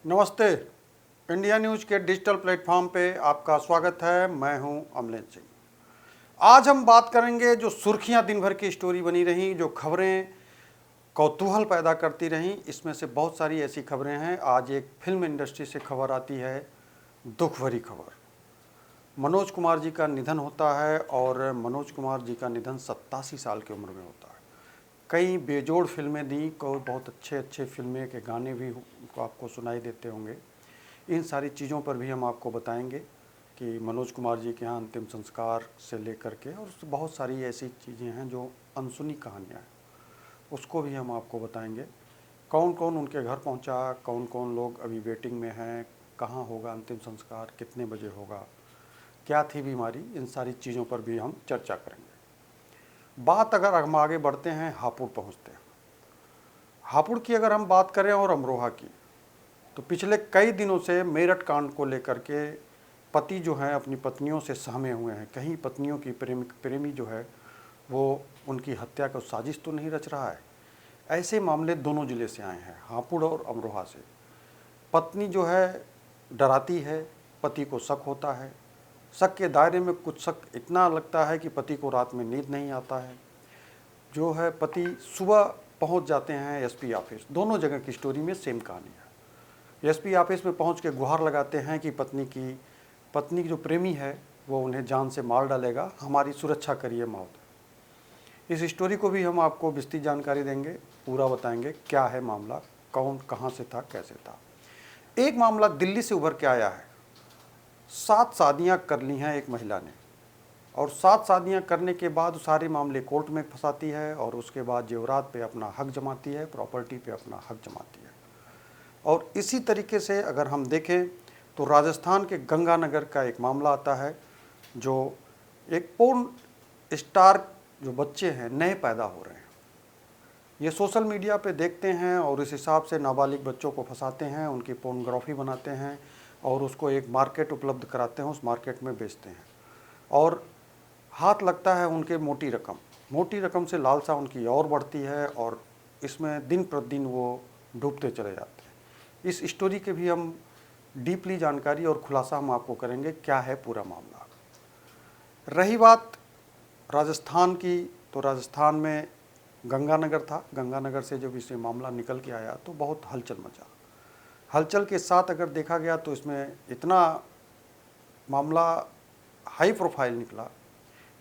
नमस्ते। India news के digital platform पे आपका स्वागत है। मैं हूं अमलेश सिंह। आज हम बात करेंगे जो सुर्खियां दिन भर की स्टोरी बनी रहीं, जो खबरें कौतूहल पैदा करती रहीं। इसमें से बहुत सारी ऐसी खबरें हैं। आज एक फिल्म इंडस्ट्री से खबर आती है, दुख भरी खबर। मनोज कुमार जी का निधन होता है और मनोज कुमार जी का निधन 87 साल की उम्र में होता है। कई बेजोड़ फिल्में दी, कोई बहुत अच्छे अच्छे फिल्में के गाने भी आपको सुनाई देते होंगे। इन सारी चीज़ों पर भी हम आपको बताएंगे कि मनोज कुमार जी के यहाँ अंतिम संस्कार से लेकर के और बहुत सारी ऐसी चीज़ें हैं जो अनसुनी कहानियाँ हैं, उसको भी हम आपको बताएंगे। कौन कौन उनके घर पहुँचा, कौन कौन लोग अभी वेटिंग में हैं, कहाँ होगा अंतिम संस्कार, कितने बजे होगा, क्या थी बीमारी, इन सारी चीज़ों पर भी हम चर्चा करेंगे। बात अगर हम आगे बढ़ते हैं, हापुड़ पहुँचते हैं। हापुड़ की अगर हम बात करें और अमरोहा की, तो पिछले कई दिनों से मेरठ कांड को लेकर के पति जो हैं अपनी पत्नियों से सहमे हुए हैं। कहीं पत्नियों की प्रेमी जो है वो उनकी हत्या का साजिश तो नहीं रच रहा है। ऐसे मामले दोनों ज़िले से आए हैं, हापुड़ और अमरोहा से। पत्नी जो है डराती है, पति को शक होता है। शक के दायरे में कुछ शक इतना लगता है कि पति को रात में नींद नहीं आता है। जो है पति सुबह पहुंच जाते हैं एसपी ऑफिस। दोनों जगह की स्टोरी में सेम कहानी है। एसपी ऑफिस में पहुंच के गुहार लगाते हैं कि पत्नी जो प्रेमी है वो उन्हें जान से मार डालेगा, हमारी सुरक्षा करिए मौत। इस स्टोरी को भी हम आपको विस्तृत जानकारी देंगे, पूरा बताएंगे क्या है मामला, कौन कहाँ से था, कैसे था। एक मामला दिल्ली से उभर के आया है। 7 शादियाँ कर ली हैं एक महिला ने, और 7 शादियाँ करने के बाद सारे मामले कोर्ट में फंसाती है और उसके बाद जेवरात पे अपना हक जमाती है, प्रॉपर्टी पे अपना हक जमाती है। और इसी तरीके से अगर हम देखें तो राजस्थान के गंगानगर का एक मामला आता है, जो एक पोर्न स्टार जो बच्चे हैं नए पैदा हो रहे हैं, ये सोशल मीडिया पे देखते हैं और इस हिसाब से नाबालिग बच्चों को फंसाते हैं, उनकी पोर्नोग्राफी बनाते हैं और उसको एक मार्केट उपलब्ध कराते हैं, उस मार्केट में बेचते हैं और हाथ लगता है उनके मोटी रकम से लालसा उनकी और बढ़ती है और इसमें दिन प्रतिदिन वो डूबते चले जाते हैं। इस स्टोरी के भी हम डीपली जानकारी और खुलासा हम आपको करेंगे क्या है पूरा मामला। रही बात राजस्थान की, तो राजस्थान में गंगानगर था। गंगानगर से जब इसे मामला निकल के आया तो बहुत हलचल मचा। हलचल के साथ अगर देखा गया तो इसमें इतना मामला हाई प्रोफाइल निकला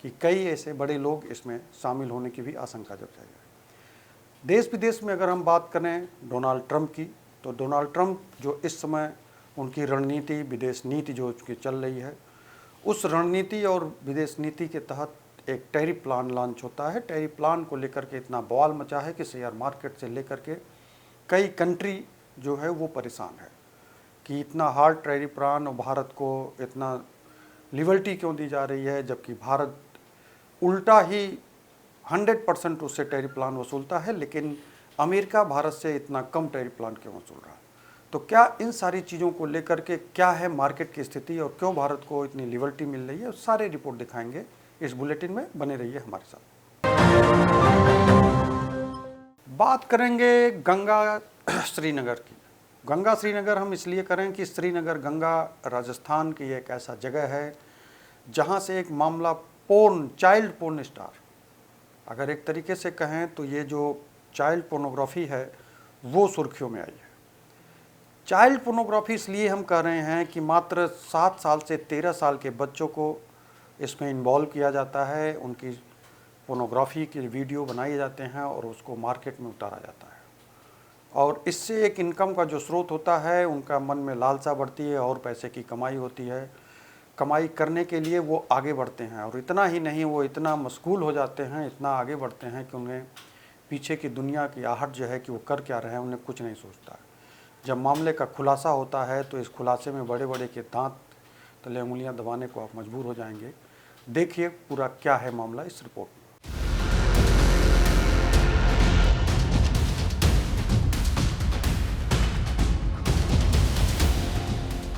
कि कई ऐसे बड़े लोग इसमें शामिल होने की भी आशंका जताई गई। देश विदेश में अगर हम बात करें डोनाल्ड ट्रंप की, तो डोनाल्ड ट्रंप जो इस समय उनकी रणनीति, विदेश नीति जो उसकी चल रही है, उस रणनीति और विदेश नीति के तहत एक टैरिफ प्लान लॉन्च होता है। टैरिफ प्लान को लेकर के इतना बवाल मचा है कि शेयर मार्केट से लेकर के कई कंट्री जो है वो परेशान है कि इतना हार्ड टैरिफ प्लान और भारत को इतना लिबर्टी क्यों दी जा रही है, जबकि भारत उल्टा ही 100% उससे टैरिफ प्लान वसूलता है, लेकिन अमेरिका भारत से इतना कम टैरिफ प्लान क्यों वसूल रहा है। तो क्या इन सारी चीज़ों को लेकर के क्या है मार्केट की स्थिति और क्यों भारत को इतनी लिबर्टी मिल रही है, सारे रिपोर्ट दिखाएंगे इस बुलेटिन में। बने रहिए हमारे साथ। बात करेंगे गंगा श्रीनगर की। गंगा श्रीनगर हम इसलिए करें कि श्रीनगर गंगा राजस्थान की एक ऐसा जगह है जहाँ से एक मामला चाइल्ड पोर्न स्टार, अगर एक तरीके से कहें तो ये जो चाइल्ड पोर्नोग्राफी है वो सुर्खियों में आई है। चाइल्ड पोर्नोग्राफी इसलिए हम कह रहे हैं कि मात्र 7 साल से 13 साल के बच्चों को इसमें इन्वॉल्व किया जाता है, उनकी पोर्नोग्राफी के वीडियो बनाए जाते हैं और उसको मार्केट में उतारा जाता है और इससे एक इनकम का जो स्रोत होता है, उनका मन में लालसा बढ़ती है और पैसे की कमाई होती है। कमाई करने के लिए वो आगे बढ़ते हैं और इतना ही नहीं, वो इतना मशगूल हो जाते हैं, इतना आगे बढ़ते हैं कि उन्हें पीछे की दुनिया की आहट जो है कि वो कर क्या रहे हैं उन्हें कुछ नहीं सोचता है। जब मामले का खुलासा होता है तो इस खुलासे में बड़े बड़े के दांत तले उंगलियां दबाने को आप मजबूर हो जाएंगे। देखिए पूरा क्या है मामला इस रिपोर्ट में।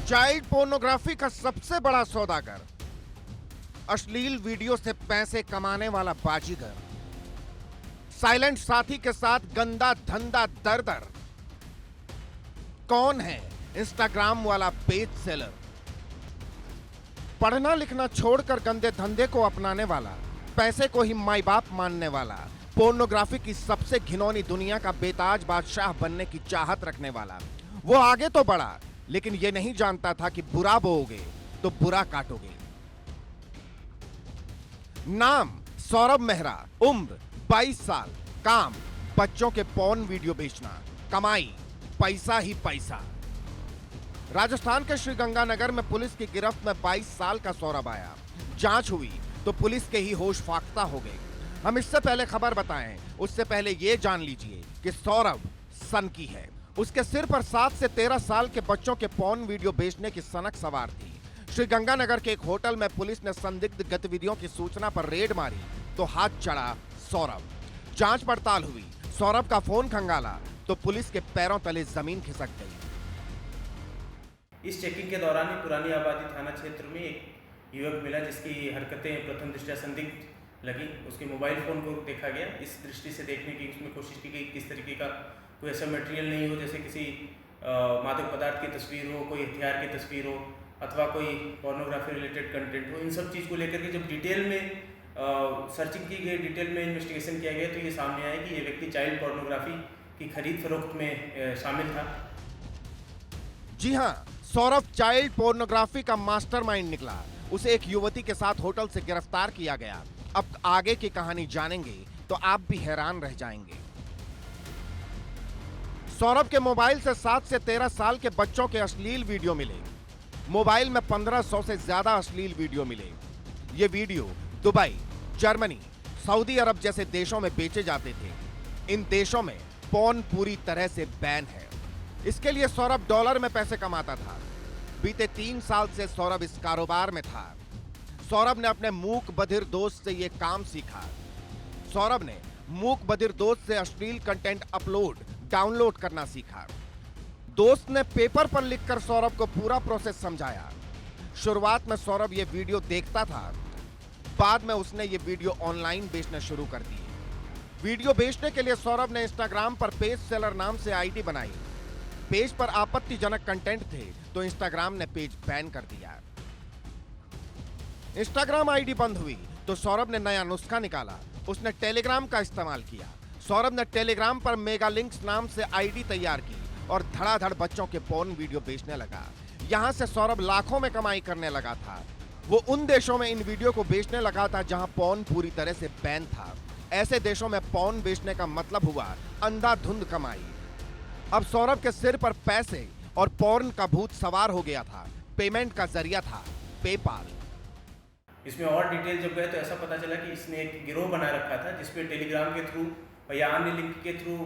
चाइल्ड पोर्नोग्राफी का सबसे बड़ा सौदागर, अश्लील वीडियो से पैसे कमाने वाला बाजीगर, साइलेंट साथी के साथ गंदा धंधा दर दर। कौन है इंस्टाग्राम वाला पेज सेलर, पढ़ना लिखना छोड़कर गंदे धंधे को अपनाने वाला, पैसे को ही माई बाप मानने वाला, पोर्नोग्राफी की सबसे घिनौनी दुनिया का बेताज बादशाह बनने की चाहत रखने वाला, वो आगे तो बढ़ा लेकिन ये नहीं जानता था कि बुरा बोओगे तो बुरा काटोगे। नाम सौरभ मेहरा, उम्र 22 साल, काम बच्चों के पॉर्न वीडियो बेचना, कमाई पैसा ही पैसा। राजस्थान के श्रीगंगानगर में पुलिस की गिरफ्त में 22 साल का सौरभ आया। जांच हुई तो पुलिस के ही होश फाख्ता हो गए। हम इससे पहले खबर बताएं, उससे पहले ये जान लीजिए कि सौरभ सन की है। उसके सिर पर 7 से 13 साल के बच्चों के पॉर्न वीडियो बेचने की सनक सवार थी। श्रीगंगानगर के एक होटल में पुलिस ने संदिग्ध गतिविधियों की सूचना पर रेड मारी तो हाथ चढ़ा सौरभ। जांच पड़ताल हुई, सौरभ का फोन खंगाला तो पुलिस के पैरों तले जमीन खिसक गई। इस चेकिंग के दौरान ही पुरानी आबादी थाना क्षेत्र में एक युवक मिला जिसकी हरकतें प्रथम दृष्टया संदिग्ध लगी। उसके मोबाइल फ़ोन को देखा गया। इस दृष्टि से देखने की उसमें कोशिश की गई किस तरीके का कोई ऐसा मटेरियल नहीं हो जैसे किसी मादक पदार्थ की तस्वीर हो, कोई हथियार की तस्वीर हो अथवा कोई पोर्नोग्राफी रिलेटेड कंटेंट हो। इन सब चीज़ को लेकर के जब डिटेल में सर्चिंग की गई, डिटेल में इन्वेस्टिगेशन किया गया तो ये सामने आया कि ये व्यक्ति चाइल्ड पोर्नोग्राफी की खरीद फरोख्त में शामिल था। जी हां, सौरभ चाइल्ड पोर्नोग्राफी का मास्टरमाइंड निकला। उसे एक युवती के साथ होटल से गिरफ्तार किया गया। अब आगे की कहानी जानेंगे तो आप भी हैरान रह जाएंगे। सौरभ के मोबाइल से 7 से 13 साल के बच्चों के अश्लील वीडियो मिले। मोबाइल में 1500 से ज्यादा अश्लील वीडियो मिले। ये वीडियो दुबई, जर्मनी, सऊदी अरब जैसे देशों में बेचे जाते थे। इन देशों में पॉर्न पूरी तरह से बैन है। इसके लिए सौरभ डॉलर में पैसे कमाता था। बीते 3 साल से सौरभ इस कारोबार में था। सौरभ ने अपने मूक बधिर दोस्त से यह काम सीखा। सौरभ ने मूक बधिर दोस्त से अश्लील कंटेंट अपलोड डाउनलोड करना सीखा। दोस्त ने पेपर पर लिखकर सौरभ को पूरा प्रोसेस समझाया। शुरुआत में सौरभ ये वीडियो देखता था, बाद में उसने ये वीडियो ऑनलाइन बेचना शुरू कर दिए। वीडियो बेचने के लिए सौरभ ने इंस्टाग्राम पर पेज सेलर नाम से आईडी बनाई। पेज पर आपत्तिजनक कंटेंट थे तो इंस्टाग्राम ने पेज बैन कर दिया। इंस्टाग्राम आईडी बंद हुई तो सौरभ ने नया नुस्खा निकाला। उसने टेलीग्राम का इस्तेमाल किया। सौरभ ने टेलीग्राम पर मेगा लिंक्स नाम से आईडी तैयार की और धड़ाधड़ बच्चों के पॉर्न वीडियो बेचने लगा। यहां से सौरभ लाखों में कमाई करने लगा था। वो उन देशों में इन वीडियो को बेचने लगा था जहां पॉर्न पूरी तरह से बैन था। ऐसे देशों में पॉर्न बेचने का मतलब हुआ अंधाधुंध कमाई। अब सौरभ के सिर पर पैसे और पॉर्न का भूत सवार हो गया था। पेमेंट का जरिया था पेपाल। इसमें और डिटेल जब गए तो ऐसा पता चला कि इसने एक गिरोह बना रखा था जिसपे टेलीग्राम के थ्रू या अन्य लिंक के थ्रू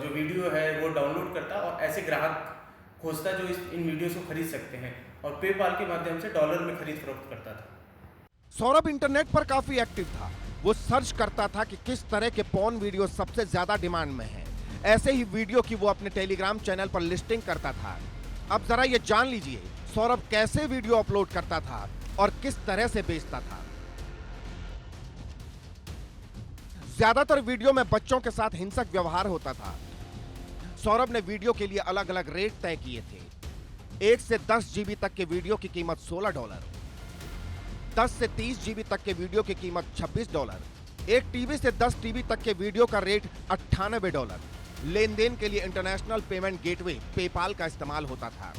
जो वीडियो है वो डाउनलोड करता और ऐसे ग्राहक खोजता जो इन वीडियोस को खरीद सकते हैं और पेपाल के माध्यम से डॉलर में खरीद फरोख्त करता था। सौरभ इंटरनेट पर काफी एक्टिव था। वो सर्च करता था कि किस तरह के पॉर्न वीडियो सबसे ज्यादा डिमांड में हैं। ऐसे ही वीडियो की वो अपने टेलीग्राम चैनल पर लिस्टिंग करता था। अब जरा ये जान लीजिए सौरभ कैसे वीडियो अपलोड करता था और किस तरह से बेचता था। ज्यादातर वीडियो में बच्चों के साथ हिंसक व्यवहार होता था। सौरभ ने वीडियो के लिए अलग अलग रेट तय किए थे। 1 से 10 जीबी तक के वीडियो की कीमत $16, 10 से 30 जीबी तक के वीडियो की कीमत $26, 1 टीबी से 10 टीबी तक के वीडियो का रेट $98। लेनदेन के लिए इंटरनेशनल पेमेंट गेटवे पेपाल का इस्तेमाल होता था।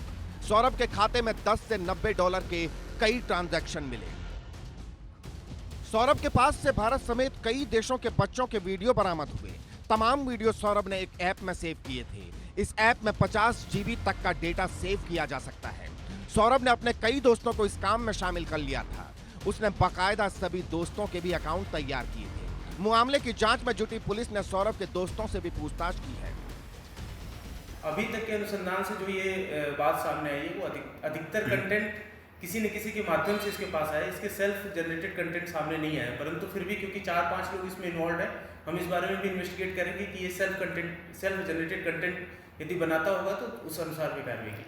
सौरभ के खाते में $10 से $90 के कई ट्रांजैक्शन मिले। सौरभ के पास से भारत समेत कई देशों के बच्चों के वीडियो बरामद हुए। तमाम वीडियो सौरभ ने एक ऐप में सेव किए थे। इस ऐप में 50 जीबी तक का डेटा सेव किया जा सकता है। सौरभ ने अपने कई दोस्तों को इस काम में शामिल कर लिया था। उसने बाकायदा सभी दोस्तों के भी अकाउंट तैयार किए थे। मामले की जांच में जुटी पुलिस ने सौरभ के दोस्तों से भी पूछताछ की है। अभी तक के अनुसंधान से जो ये बात सामने आई है वो अधिकतर कंटेंट किसी न किसी के माध्यम से इसके पास आया। इसके सेल्फ जनरेटेड कंटेंट सामने नहीं आया, परंतु फिर भी क्योंकि 4-5 लोग इसमें इन्वॉल्व है, हम इस बारे में भी इन्वेस्टिगेट करेंगे कि ये सेल्फ जनरेटेड कंटेंट यदि बनाता होगा तो उस अनुसार भी कार्रवाई की।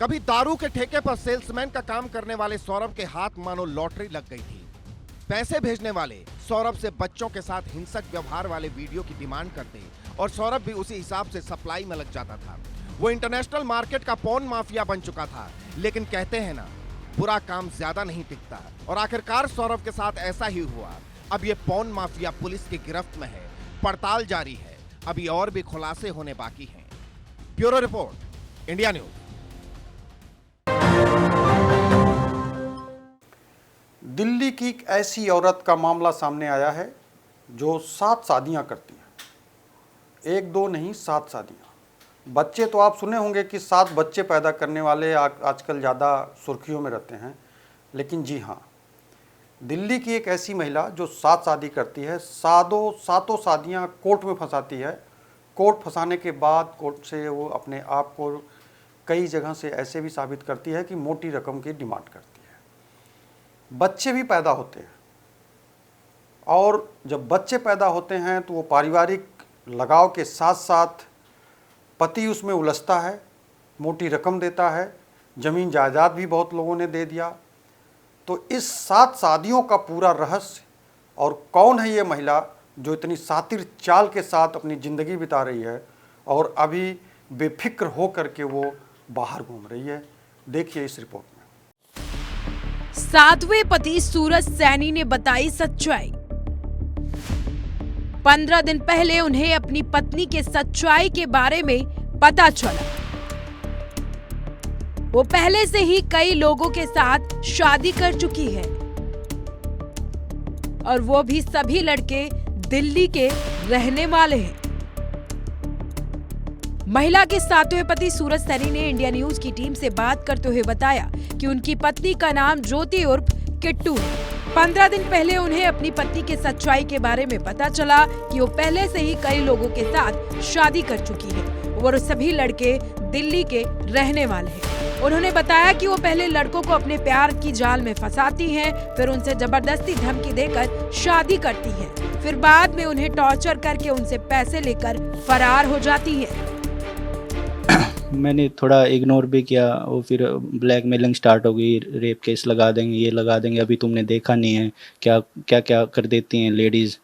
कभी दारू के ठेके पर सेल्समैन का काम करने वाले सौरभ के हाथ मानो लॉटरी लग गई थी। पैसे भेजने वाले सौरभ से बच्चों के साथ हिंसक व्यवहार वाले वीडियो की डिमांड करते और सौरभ भी उसी हिसाब से सप्लाई में लग जाता था। वो इंटरनेशनल मार्केट का पॉर्न माफिया बन चुका था। लेकिन कहते हैं ना, बुरा काम ज्यादा नहीं टिकता, और आखिरकार सौरव के साथ ऐसा ही हुआ। अब ये पॉर्न माफिया पुलिस की गिरफ्त में है, पड़ताल जारी है, अभी और भी खुलासे होने बाकी हैं। Bureau report, India news. Delhi की एक ऐसी औरत का मामला सामने आया है जो 7 शादियां करती हैं। 1 2 नहीं, 7 शादियां। बच्चे तो आप सुने होंगे कि 7 बच्चे पैदा करने वाले आजकल ज़्यादा सुर्खियों में रहते हैं, लेकिन जी हाँ, दिल्ली की एक ऐसी महिला जो 7 शादी करती है, सातों शादियां कोर्ट में फंसाती है। कोर्ट फंसाने के बाद कोर्ट से वो अपने आप को कई जगह से ऐसे भी साबित करती है कि मोटी रकम की डिमांड करती है। बच्चे भी पैदा होते हैं, और जब बच्चे पैदा होते हैं तो वो पारिवारिक लगाव के साथ साथ पति उसमें उलझता है, मोटी रकम देता है, ज़मीन जायदाद भी बहुत लोगों ने दे दिया। तो इस 7 शादियों का पूरा रहस्य और कौन है ये महिला जो इतनी सातिर चाल के साथ अपनी ज़िंदगी बिता रही है और अभी बेफिक्र हो करके वो बाहर घूम रही है, देखिए इस रिपोर्ट में। 7वें पति सूरज सैनी ने बताई सच्चाई। 15 दिन पहले उन्हें अपनी पत्नी के सच्चाई के बारे में पता चला। वो पहले से ही कई लोगों के साथ शादी कर चुकी है, और वो भी सभी लड़के दिल्ली के रहने वाले हैं। महिला के 7वें पति सूरज सैनी ने इंडिया न्यूज की टीम से बात करते हुए बताया कि उनकी पत्नी का नाम ज्योति उर्फ किट्टू है। 15 दिन पहले उन्हें अपनी पत्नी के सच्चाई के बारे में पता चला कि वो पहले से ही कई लोगों के साथ शादी कर चुकी है और सभी लड़के दिल्ली के रहने वाले हैं। उन्होंने बताया कि वो पहले लड़कों को अपने प्यार की जाल में फंसाती हैं, फिर उनसे जबरदस्ती धमकी देकर शादी करती हैं, फिर बाद में उन्हें टॉर्चर करके उनसे पैसे लेकर फरार हो जाती हैं। मैंने थोड़ा इग्नोर भी किया, और फिर ब्लैकमेलिंग स्टार्ट हो गई, रेप केस लगा देंगे, ये लगा देंगे, अभी तुमने देखा नहीं है क्या क्या क्या कर देती हैं लेडीज़।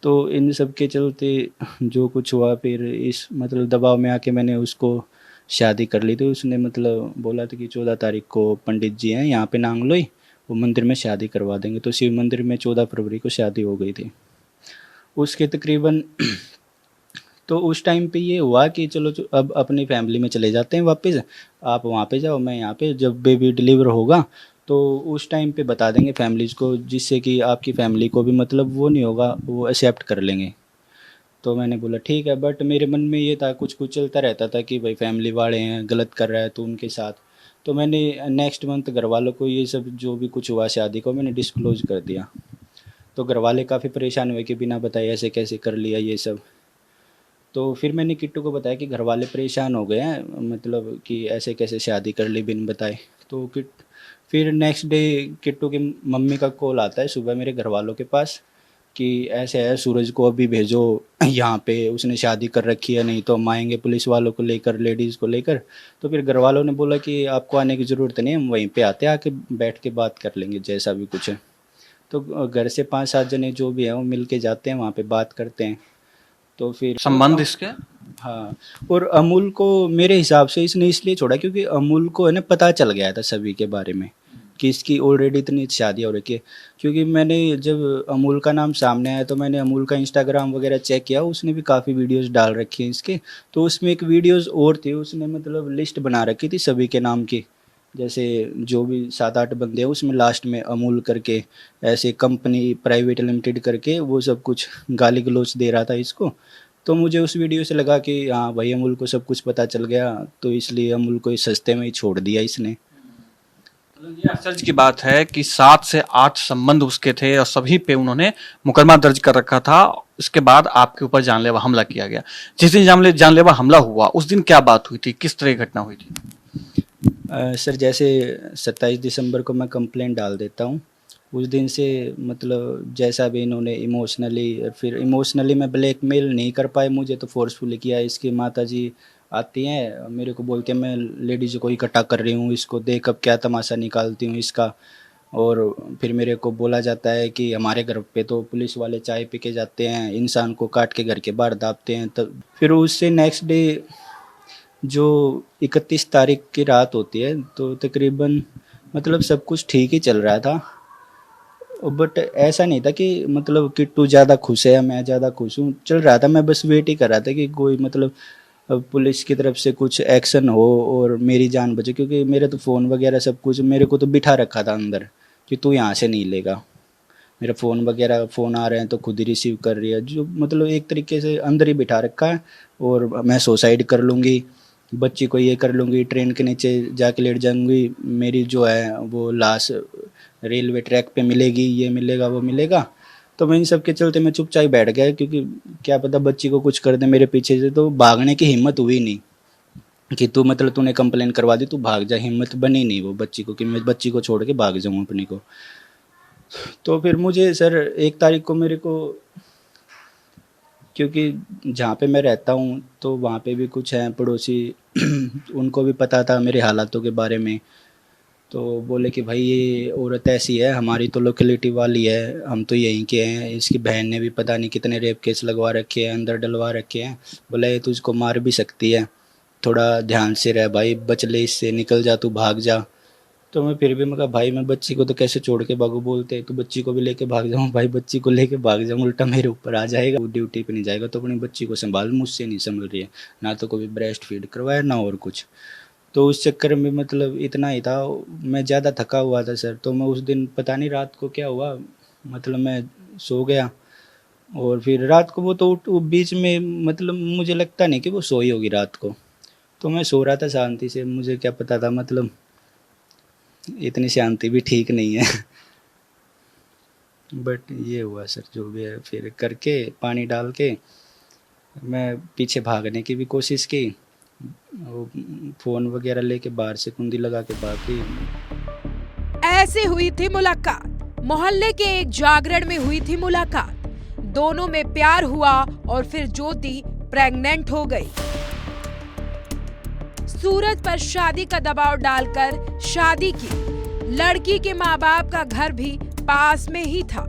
तो इन सब के चलते जो कुछ हुआ, फिर इस मतलब दबाव में आके मैंने उसको शादी कर ली थी। उसने मतलब बोला था कि 14 तारीख को पंडित जी हैं यहाँ पे नांगलोई, वो मंदिर में शादी करवा देंगे। तो शिव मंदिर में 14 फरवरी को शादी हो गई थी। उसके तकरीबन तो उस टाइम पे ये हुआ कि चलो अब अपनी फैमिली में चले जाते हैं वापस, आप वहाँ पे जाओ, मैं यहाँ पे, जब बेबी डिलीवर होगा तो उस टाइम पे बता देंगे फैमिलीज़ को, जिससे कि आपकी फैमिली को भी मतलब वो नहीं होगा, वो एक्सेप्ट कर लेंगे। तो मैंने बोला ठीक है, बट मेरे मन में ये था, कुछ कुछ चलता रहता था कि भाई फैमिली वाले हैं, गलत कर रहा है तो उनके साथ। तो मैंने नेक्स्ट मंथ घर वालों को ये सब जो भी कुछ हुआ शादी को मैंने डिस्क्लोज कर दिया। तो घर वाले काफ़ी परेशान हुए कि बिना बताए ऐसे कैसे कर लिया ये सब। तो फिर मैंने किट्टू को बताया कि घर वाले परेशान हो गए हैं, मतलब कि ऐसे कैसे शादी कर ली बिन बताए। तो फिर नेक्स्ट डे किट्टू की मम्मी का कॉल आता है सुबह मेरे घर वालों के पास कि ऐसे है, सूरज को अभी भेजो यहाँ पे, उसने शादी कर रखी है, नहीं तो हम आएंगे पुलिस वालों को लेकर, लेडीज़ को लेकर। तो फिर घर वालों ने बोला कि आपको आने की ज़रूरत नहीं है, हम वहीं पे आते हैं, आके बैठ के बात कर लेंगे जैसा भी कुछ है। तो घर से 5-7 जने जो भी हैं वो मिल के जाते हैं, वहाँ पे बात करते हैं। तो फिर संबंध इसके, हाँ, और अमूल को मेरे हिसाब से इसने इसलिए छोड़ा क्योंकि अमूल को है ना पता चल गया था सभी के बारे में कि इसकी ऑलरेडी इतनी शादी हो रखी है। क्योंकि मैंने जब अमूल का नाम सामने आया तो मैंने अमूल का इंस्टाग्राम वगैरह चेक किया, उसने भी काफ़ी वीडियोस डाल रखी हैं इसके। तो उसमें एक वीडियोस और थी, उसने मतलब लिस्ट बना रखी थी सभी के नाम की, जैसे जो भी 7-8 बंदे हैं उसमें लास्ट में अमूल करके, ऐसे कंपनी प्राइवेट लिमिटेड करके वो सब कुछ गाली गलौज दे रहा था इसको। तो मुझे उस वीडियो से लगा कि हाँ भाई अमूल को सब कुछ पता चल गया, तो इसलिए अमूल को इस सस्ते में ही छोड़ दिया इसने। ये आश्चर्य की बात है कि 7 से 8 संबंध उसके थे और सभी पे उन्होंने मुकदमा दर्ज कर रखा था। इसके बाद आपके ऊपर जानलेवा हमला किया गया। जिस दिन जानलेवा हमला हुआ उस दिन क्या बात हुई थी, किस तरह की घटना हुई थी? सर जैसे 27 दिसंबर को मैं कंप्लेंट डाल देता हूँ, उस दिन से मतलब जैसा भी इन्होंने इमोशनली मैं ब्लैकमेल नहीं कर पाए, मुझे तो फोर्सफुली किया। इसकी माताजी आती हैं, मेरे को बोलते हैं मैं लेडीज को इकट्ठा कर रही हूँ, इसको देख अब क्या तमाशा निकालती हूँ इसका। और फिर मेरे को बोला जाता है कि हमारे घर पे तो पुलिस वाले चाय पी के जाते हैं, इंसान को काट के घर के बाहर दाबते हैं। तब फिर उससे नेक्स्ट डे जो 31 तारीख की रात होती है तो तकरीबन मतलब सब कुछ ठीक ही चल रहा था, बट ऐसा नहीं था कि मतलब किट्टू ज़्यादा खुश है या मैं ज़्यादा खुश हूँ। चल रहा था, मैं बस वेट ही कर रहा था कि कोई मतलब पुलिस की तरफ से कुछ एक्शन हो और मेरी जान बचे, क्योंकि मेरे तो फ़ोन वगैरह सब कुछ मेरे को तो बिठा रखा था अंदर कि तू यहाँ से नहीं लेगा। मेरा फ़ोन वगैरह फ़ोन आ रहे हैं तो खुद ही रिसीव कर रही है, जो मतलब एक तरीके से अंदर ही बिठा रखा है। और मैं सुसाइड कर लूँगी, बच्ची को ये कर लूँगी, ट्रेन के नीचे जाके लेट जाऊँगी, मेरी जो है वो लाश रेलवे ट्रैक पे मिलेगी, ये मिलेगा वो मिलेगा। तो मैं इन सब के चलते मैं चुपचाप ही बैठ गया, क्योंकि क्या पता बच्ची को कुछ कर दे मेरे पीछे से। तो भागने की हिम्मत हुई नहीं कि तू मतलब तूने कंप्लेन करवा दी तू भाग जा, हिम्मत बनी नहीं वो बच्ची को कि मैं बच्ची को छोड़ के भाग जाऊँ अपनी को। तो फिर मुझे सर 1 तारीख को मेरे को, क्योंकि जहाँ पे मैं रहता हूँ तो वहाँ पे भी कुछ हैं पड़ोसी उनको भी पता था मेरे हालातों के बारे में। तो बोले कि भाई ये औरत ऐसी है, हमारी तो लोकेलिटी वाली है, हम तो यहीं के हैं, इसकी बहन ने भी पता नहीं कितने रेप केस लगवा रखे हैं, अंदर डलवा रखे हैं, बोला ये तुझको मार भी सकती है, थोड़ा ध्यान से रह भाई, बच ले इससे, निकल जा तू, भाग जा। तो मैं फिर भी मैं कहा भाई मैं बच्ची को तो कैसे छोड़ के भागू, बोलते तो बच्ची को भी लेके भाग जाऊँ, भाई बच्ची को लेके भाग जाऊँ उल्टा मेरे ऊपर आ जाएगा, वो ड्यूटी पे नहीं जाएगा तो अपनी बच्ची को संभाल, मुझसे नहीं संभल रही है, ना तो कोई ब्रेस्ट फीड करवाया ना और कुछ। तो उस चक्कर में मतलब इतना ही था, मैं ज़्यादा थका हुआ था सर। तो मैं उस दिन पता नहीं रात को क्या हुआ, मतलब मैं सो गया और फिर रात को वो तो बीच में मतलब मुझे लगता नहीं कि वो सोई होगी रात को, तो मैं सो रहा था शांति से, मुझे क्या पता था मतलब इतनी शांति भी ठीक नहीं है बट ये हुआ सर जो भी है। फिर करके पानी डाल के मैं पीछे भागने की भी कोशिश की, वो फ़ोन वगैरह लेके बाहर से कुंडी लगा के भाग गई। ऐसे हुई थी मुलाकात, मोहल्ले के एक जागरण में हुई थी मुलाकात, दोनों में प्यार हुआ और फिर ज्योति प्रेग्नेंट हो गई। सूरज पर शादी का दबाव डालकर शादी की, लड़की के माँ बाप का घर भी पास में ही था।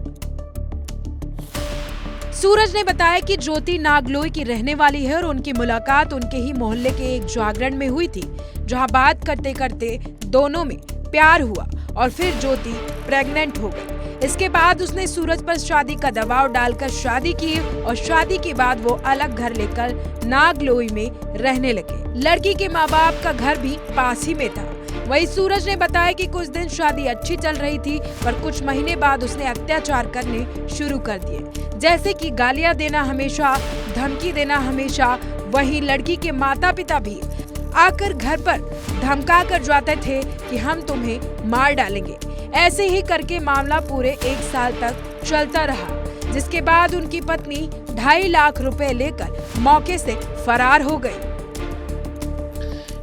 सूरज ने बताया कि ज्योति नागलोई की रहने वाली है और उनकी मुलाकात उनके ही मोहल्ले के एक जागरण में हुई थी, जहां बात करते करते दोनों में प्यार हुआ और फिर ज्योति प्रेग्नेंट हो गई। इसके बाद उसने सूरज पर शादी का दबाव डालकर शादी की और शादी के बाद वो अलग घर लेकर नागलोई में रहने लगे। लड़की के माँ बाप का घर भी पास ही में था। वहीं सूरज ने बताया कि कुछ दिन शादी अच्छी चल रही थी, पर कुछ महीने बाद उसने अत्याचार करने शुरू कर दिए, जैसे कि गालियां देना हमेशा, धमकी देना हमेशा। वहीं लड़की के माता पिता भी आकर घर पर धमका कर जाते थे कि हम तुम्हें मार डालेंगे। ऐसे ही करके मामला पूरे 1 साल तक चलता रहा, जिसके बाद उनकी पत्नी 2.5 लाख रुपए लेकर मौके से फरार हो गई।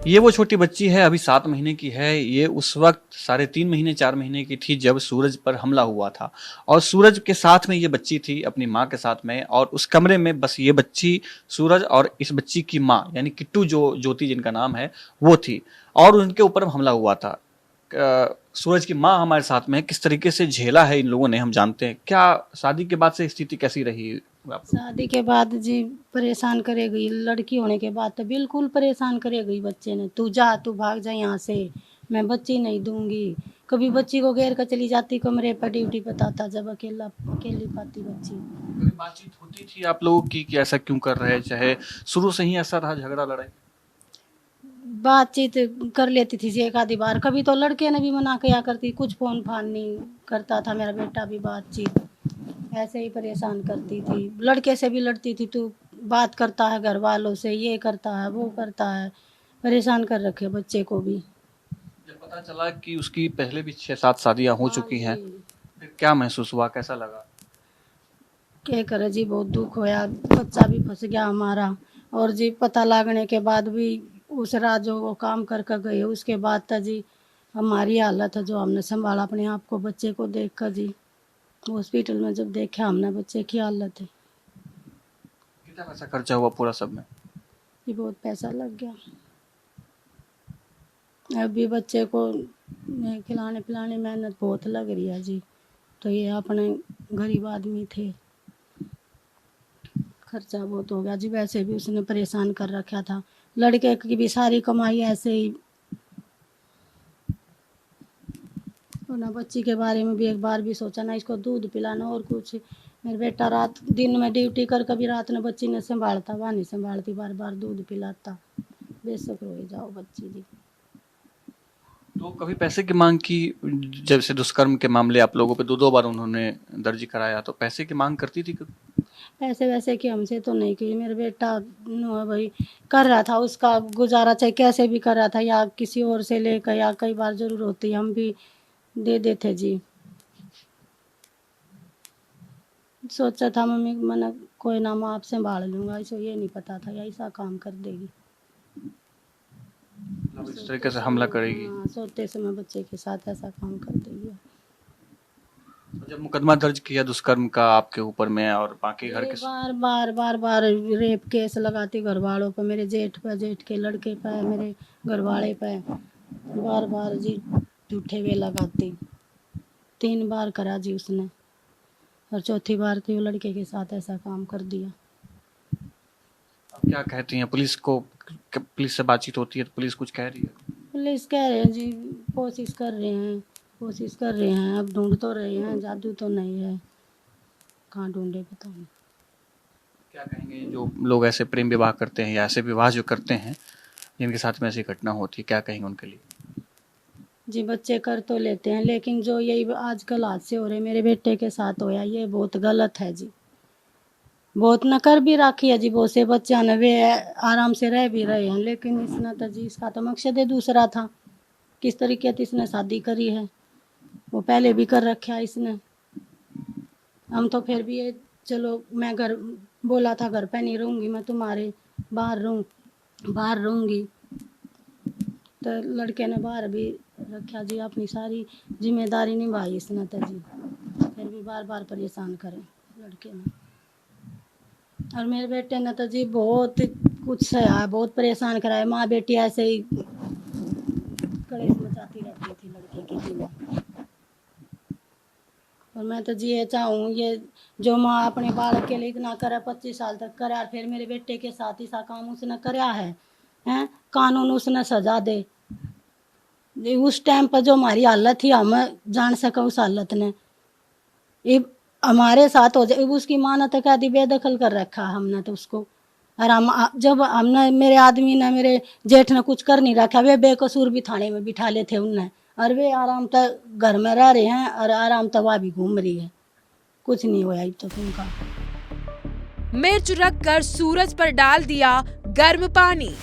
ये वो छोटी बच्ची है, अभी 7 महीने की है। ये उस वक्त 3.5 महीने 4 महीने की थी जब सूरज पर हमला हुआ था, और सूरज के साथ में ये बच्ची थी अपनी माँ के साथ में, और उस कमरे में बस ये बच्ची, सूरज और इस बच्ची की माँ यानी किट्टू, जो ज्योति जिनका नाम है, वो थी, और उनके ऊपर हमला हुआ था। सूरज की माँ हमारे साथ में है, किस तरीके से झेला है इन लोगों ने हम जानते हैं। क्या शादी के बाद से स्थिति कैसी रही? शादी के बाद जी परेशान करेगी, लड़की होने के बाद तो बिल्कुल परेशान करेगी। बच्चे ने तू जा, तू भाग जा यहाँ से, मैं बच्ची नहीं दूंगी। कभी बच्ची को घेर कर चली जाती कमरे पर, ड्यूटी बताता जब अकेली पाती बच्ची। कभी बातचीत होती थी आप लोगों की कि ऐसा क्यों कर रहे हैं, चाहे शुरू से ही ऐसा रहा झगड़ा लड़ाई? बातचीत कर लेती थी एक आधी बार, कभी तो लड़के ने भी मना किया करती, कुछ फोन फान नहीं करता था मेरा बेटा भी, बातचीत ऐसे ही परेशान करती थी। लड़के से भी लड़ती थी, तू बात करता है घर वालों से, ये करता है वो करता है, परेशान कर रखे बच्चे को भी। जब पता चला कि उसकी पहले भी 6-7 शादियां हो चुकी हैं, फिर क्या महसूस हुआ, कैसा लगा? क्या करे जी, बहुत दुख होया, बच्चा भी फंस गया हमारा। और जी पता लगने के बाद भी उस रात जो वो काम कर कर गए, उसके बाद तो जी हमारी हालत है जो हमने संभाला अपने आप को, बच्चे को देख कर जी हॉस्पिटल में जब देखा हमने बच्चे की हालत है। कितना पैसा खर्चा हुआ पूरा सब में? ये बहुत पैसा लग गया। अभी बच्चे को खिलाने पिलाने मेहनत बहुत लग रही है जी, तो ये अपने गरीब आदमी थे, खर्चा बहुत हो गया जी। वैसे भी उसने परेशान कर रखा था, लड़के की भी सारी कमाई ऐसे ही। और ना बच्ची के बारे में भी एक बार भी सोचा, ना इसको दूध पिलाना और कुछ। मेरा बेटा रात दिन में ड्यूटी कर, कभी रात में बच्ची ने संभालता, वहाँ नहीं संभालती, बार बार दूध पिलाता। बेशक रोए जाओ बच्ची दी। तो कभी पैसे की मांग की? जब से दुष्कर्म के मामले आप लोगों पे दो बार उन्होंने दर्ज कराया, तो पैसे की मांग करती थी कभी? पैसे वैसे कि हमसे तो नहीं की। मेरा बेटा भाई कर रहा था, उसका गुजारा चाहे कैसे भी कर रहा था, या किसी और से लेकर, या कई बार जरूर होती हम भी दे देते जी। सोचा था मम्मी मैंने कोई ना, मैं आप संभाल लूंगा, इसे ये नहीं पता था ऐसा काम कर देगी, मतलब इस तरीके से हमला करेगी। हाँ, सोते समय बच्चे के साथ ऐसा काम कर देगी। जब मुकदमा दर्ज किया दुष्कर्म का आपके ऊपर में और बाकी घर के बार रेप केस लगाती घर वालों पे, मेरे जेठ पे, जेठ के लड़के पे, मेरे घर वाले पे, बार जी झूठे वे लगाती। 3 बार करा जी उसने, और चौथी बार तो वो लड़के के साथ ऐसा काम कर दिया। अब क्या कहती हैं पुलिस को? पुलिस से बातचीत होती है तो पुलिस कुछ कह रही है? पुलिस कह रहे हैं जी कोशिश कर रहे हैं, अब ढूंढ तो रहे हैं, जादू तो नहीं है, कहाँ ढूंढे पता नहीं। क्या कहेंगे जो लोग ऐसे प्रेम विवाह करते हैं या ऐसे विवाह जो करते हैं जिनके साथ में ऐसी घटना होती है, क्या कहेंगे उनके लिए? जी बच्चे कर तो लेते हैं, लेकिन जो यही आजकल हादसे हो रहे मेरे बेटे के साथ होया, ये बहुत गलत है जी। बहुत न कर भी रखी है जी, बहुत से बच्चे न वे आराम से रह भी रहे हैं, लेकिन इसने तो जी इसका तो मकसद ही दूसरा था। किस तरीके से इसने शादी करी है, वो पहले भी कर रखा इसने। हम तो फिर भी ये चलो, मैं घर बोला था घर पे नहीं रहूँगी, मैं तुम्हारे बाहर रहूँगी, तो लड़के ने बाहर भी रखा जी, अपनी सारी जिम्मेदारी निभाई इसने तो जी, फिर भी बार परेशान करे लड़के ने। और मेरे बेटे ने तो जी बहुत कुछ सहा, बहुत परेशान कराया, माँ बेटी ऐसे ही कलेश मचाती रहती थी लड़के की जीवन। और मैं तो जी ये चाहूँ, ये जो माँ अपने बालक के लिए इतना करे, 25 साल तक करे, और फिर मेरे बेटे के साथ ही सा काम उसने कराया है, कानून उसने सजा दे। उस टाइम पर जो हमारी हालत थी, हम जान सके उस हालत ने, ये हमारे साथ हो जाए। उसकी माँ ने तो कह दी बेदखल कर रखा हमने तो उसको, और हम जब हमने, मेरे आदमी ने, मेरे जेठ ने कुछ कर नहीं रखा, वे बेकसूर भी थाने में बिठा ले थे उनने, और वे आराम तक घर में रह रहे हैं, और आराम तक वहाँ भी घूम रही है, कुछ नहीं हुआ तो उनका। मिर्च रखकर सूरज पर डाल दिया गर्म पानी।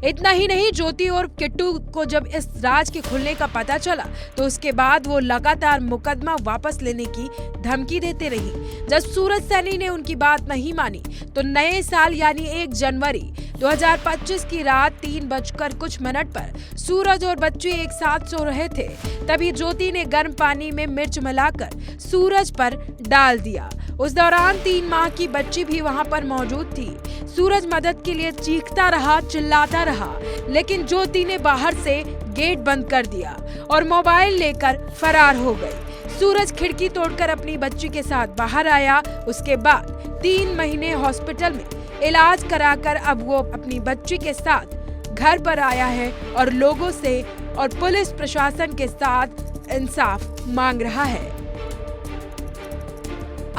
इतना ही नहीं, ज्योति और किट्टू को जब इस राज के खुलने का पता चला तो उसके बाद वो लगातार मुकदमा वापस लेने की धमकी देते रही। जब सूरज सैनी ने उनकी बात नहीं मानी तो नए साल यानी 1 जनवरी 2025 की रात 3:कुछ पर सूरज और बच्चे एक साथ सो रहे थे, तभी ज्योति ने गर्म पानी में मिर्च मिलाकर सूरज पर डाल दिया। उस दौरान 3 माह की बच्ची भी वहां पर मौजूद थी। सूरज मदद के लिए चीखता रहा, चिल्लाता रहा, लेकिन ज्योति ने बाहर से गेट बंद कर दिया और मोबाइल लेकर फरार हो गई। सूरज खिड़की तोड़कर अपनी बच्ची के साथ बाहर आया। उसके बाद 3 महीने हॉस्पिटल में इलाज कराकर अब वो अपनी बच्ची के साथ घर पर आया है और लोगों से और पुलिस प्रशासन के साथ इंसाफ मांग रहा है।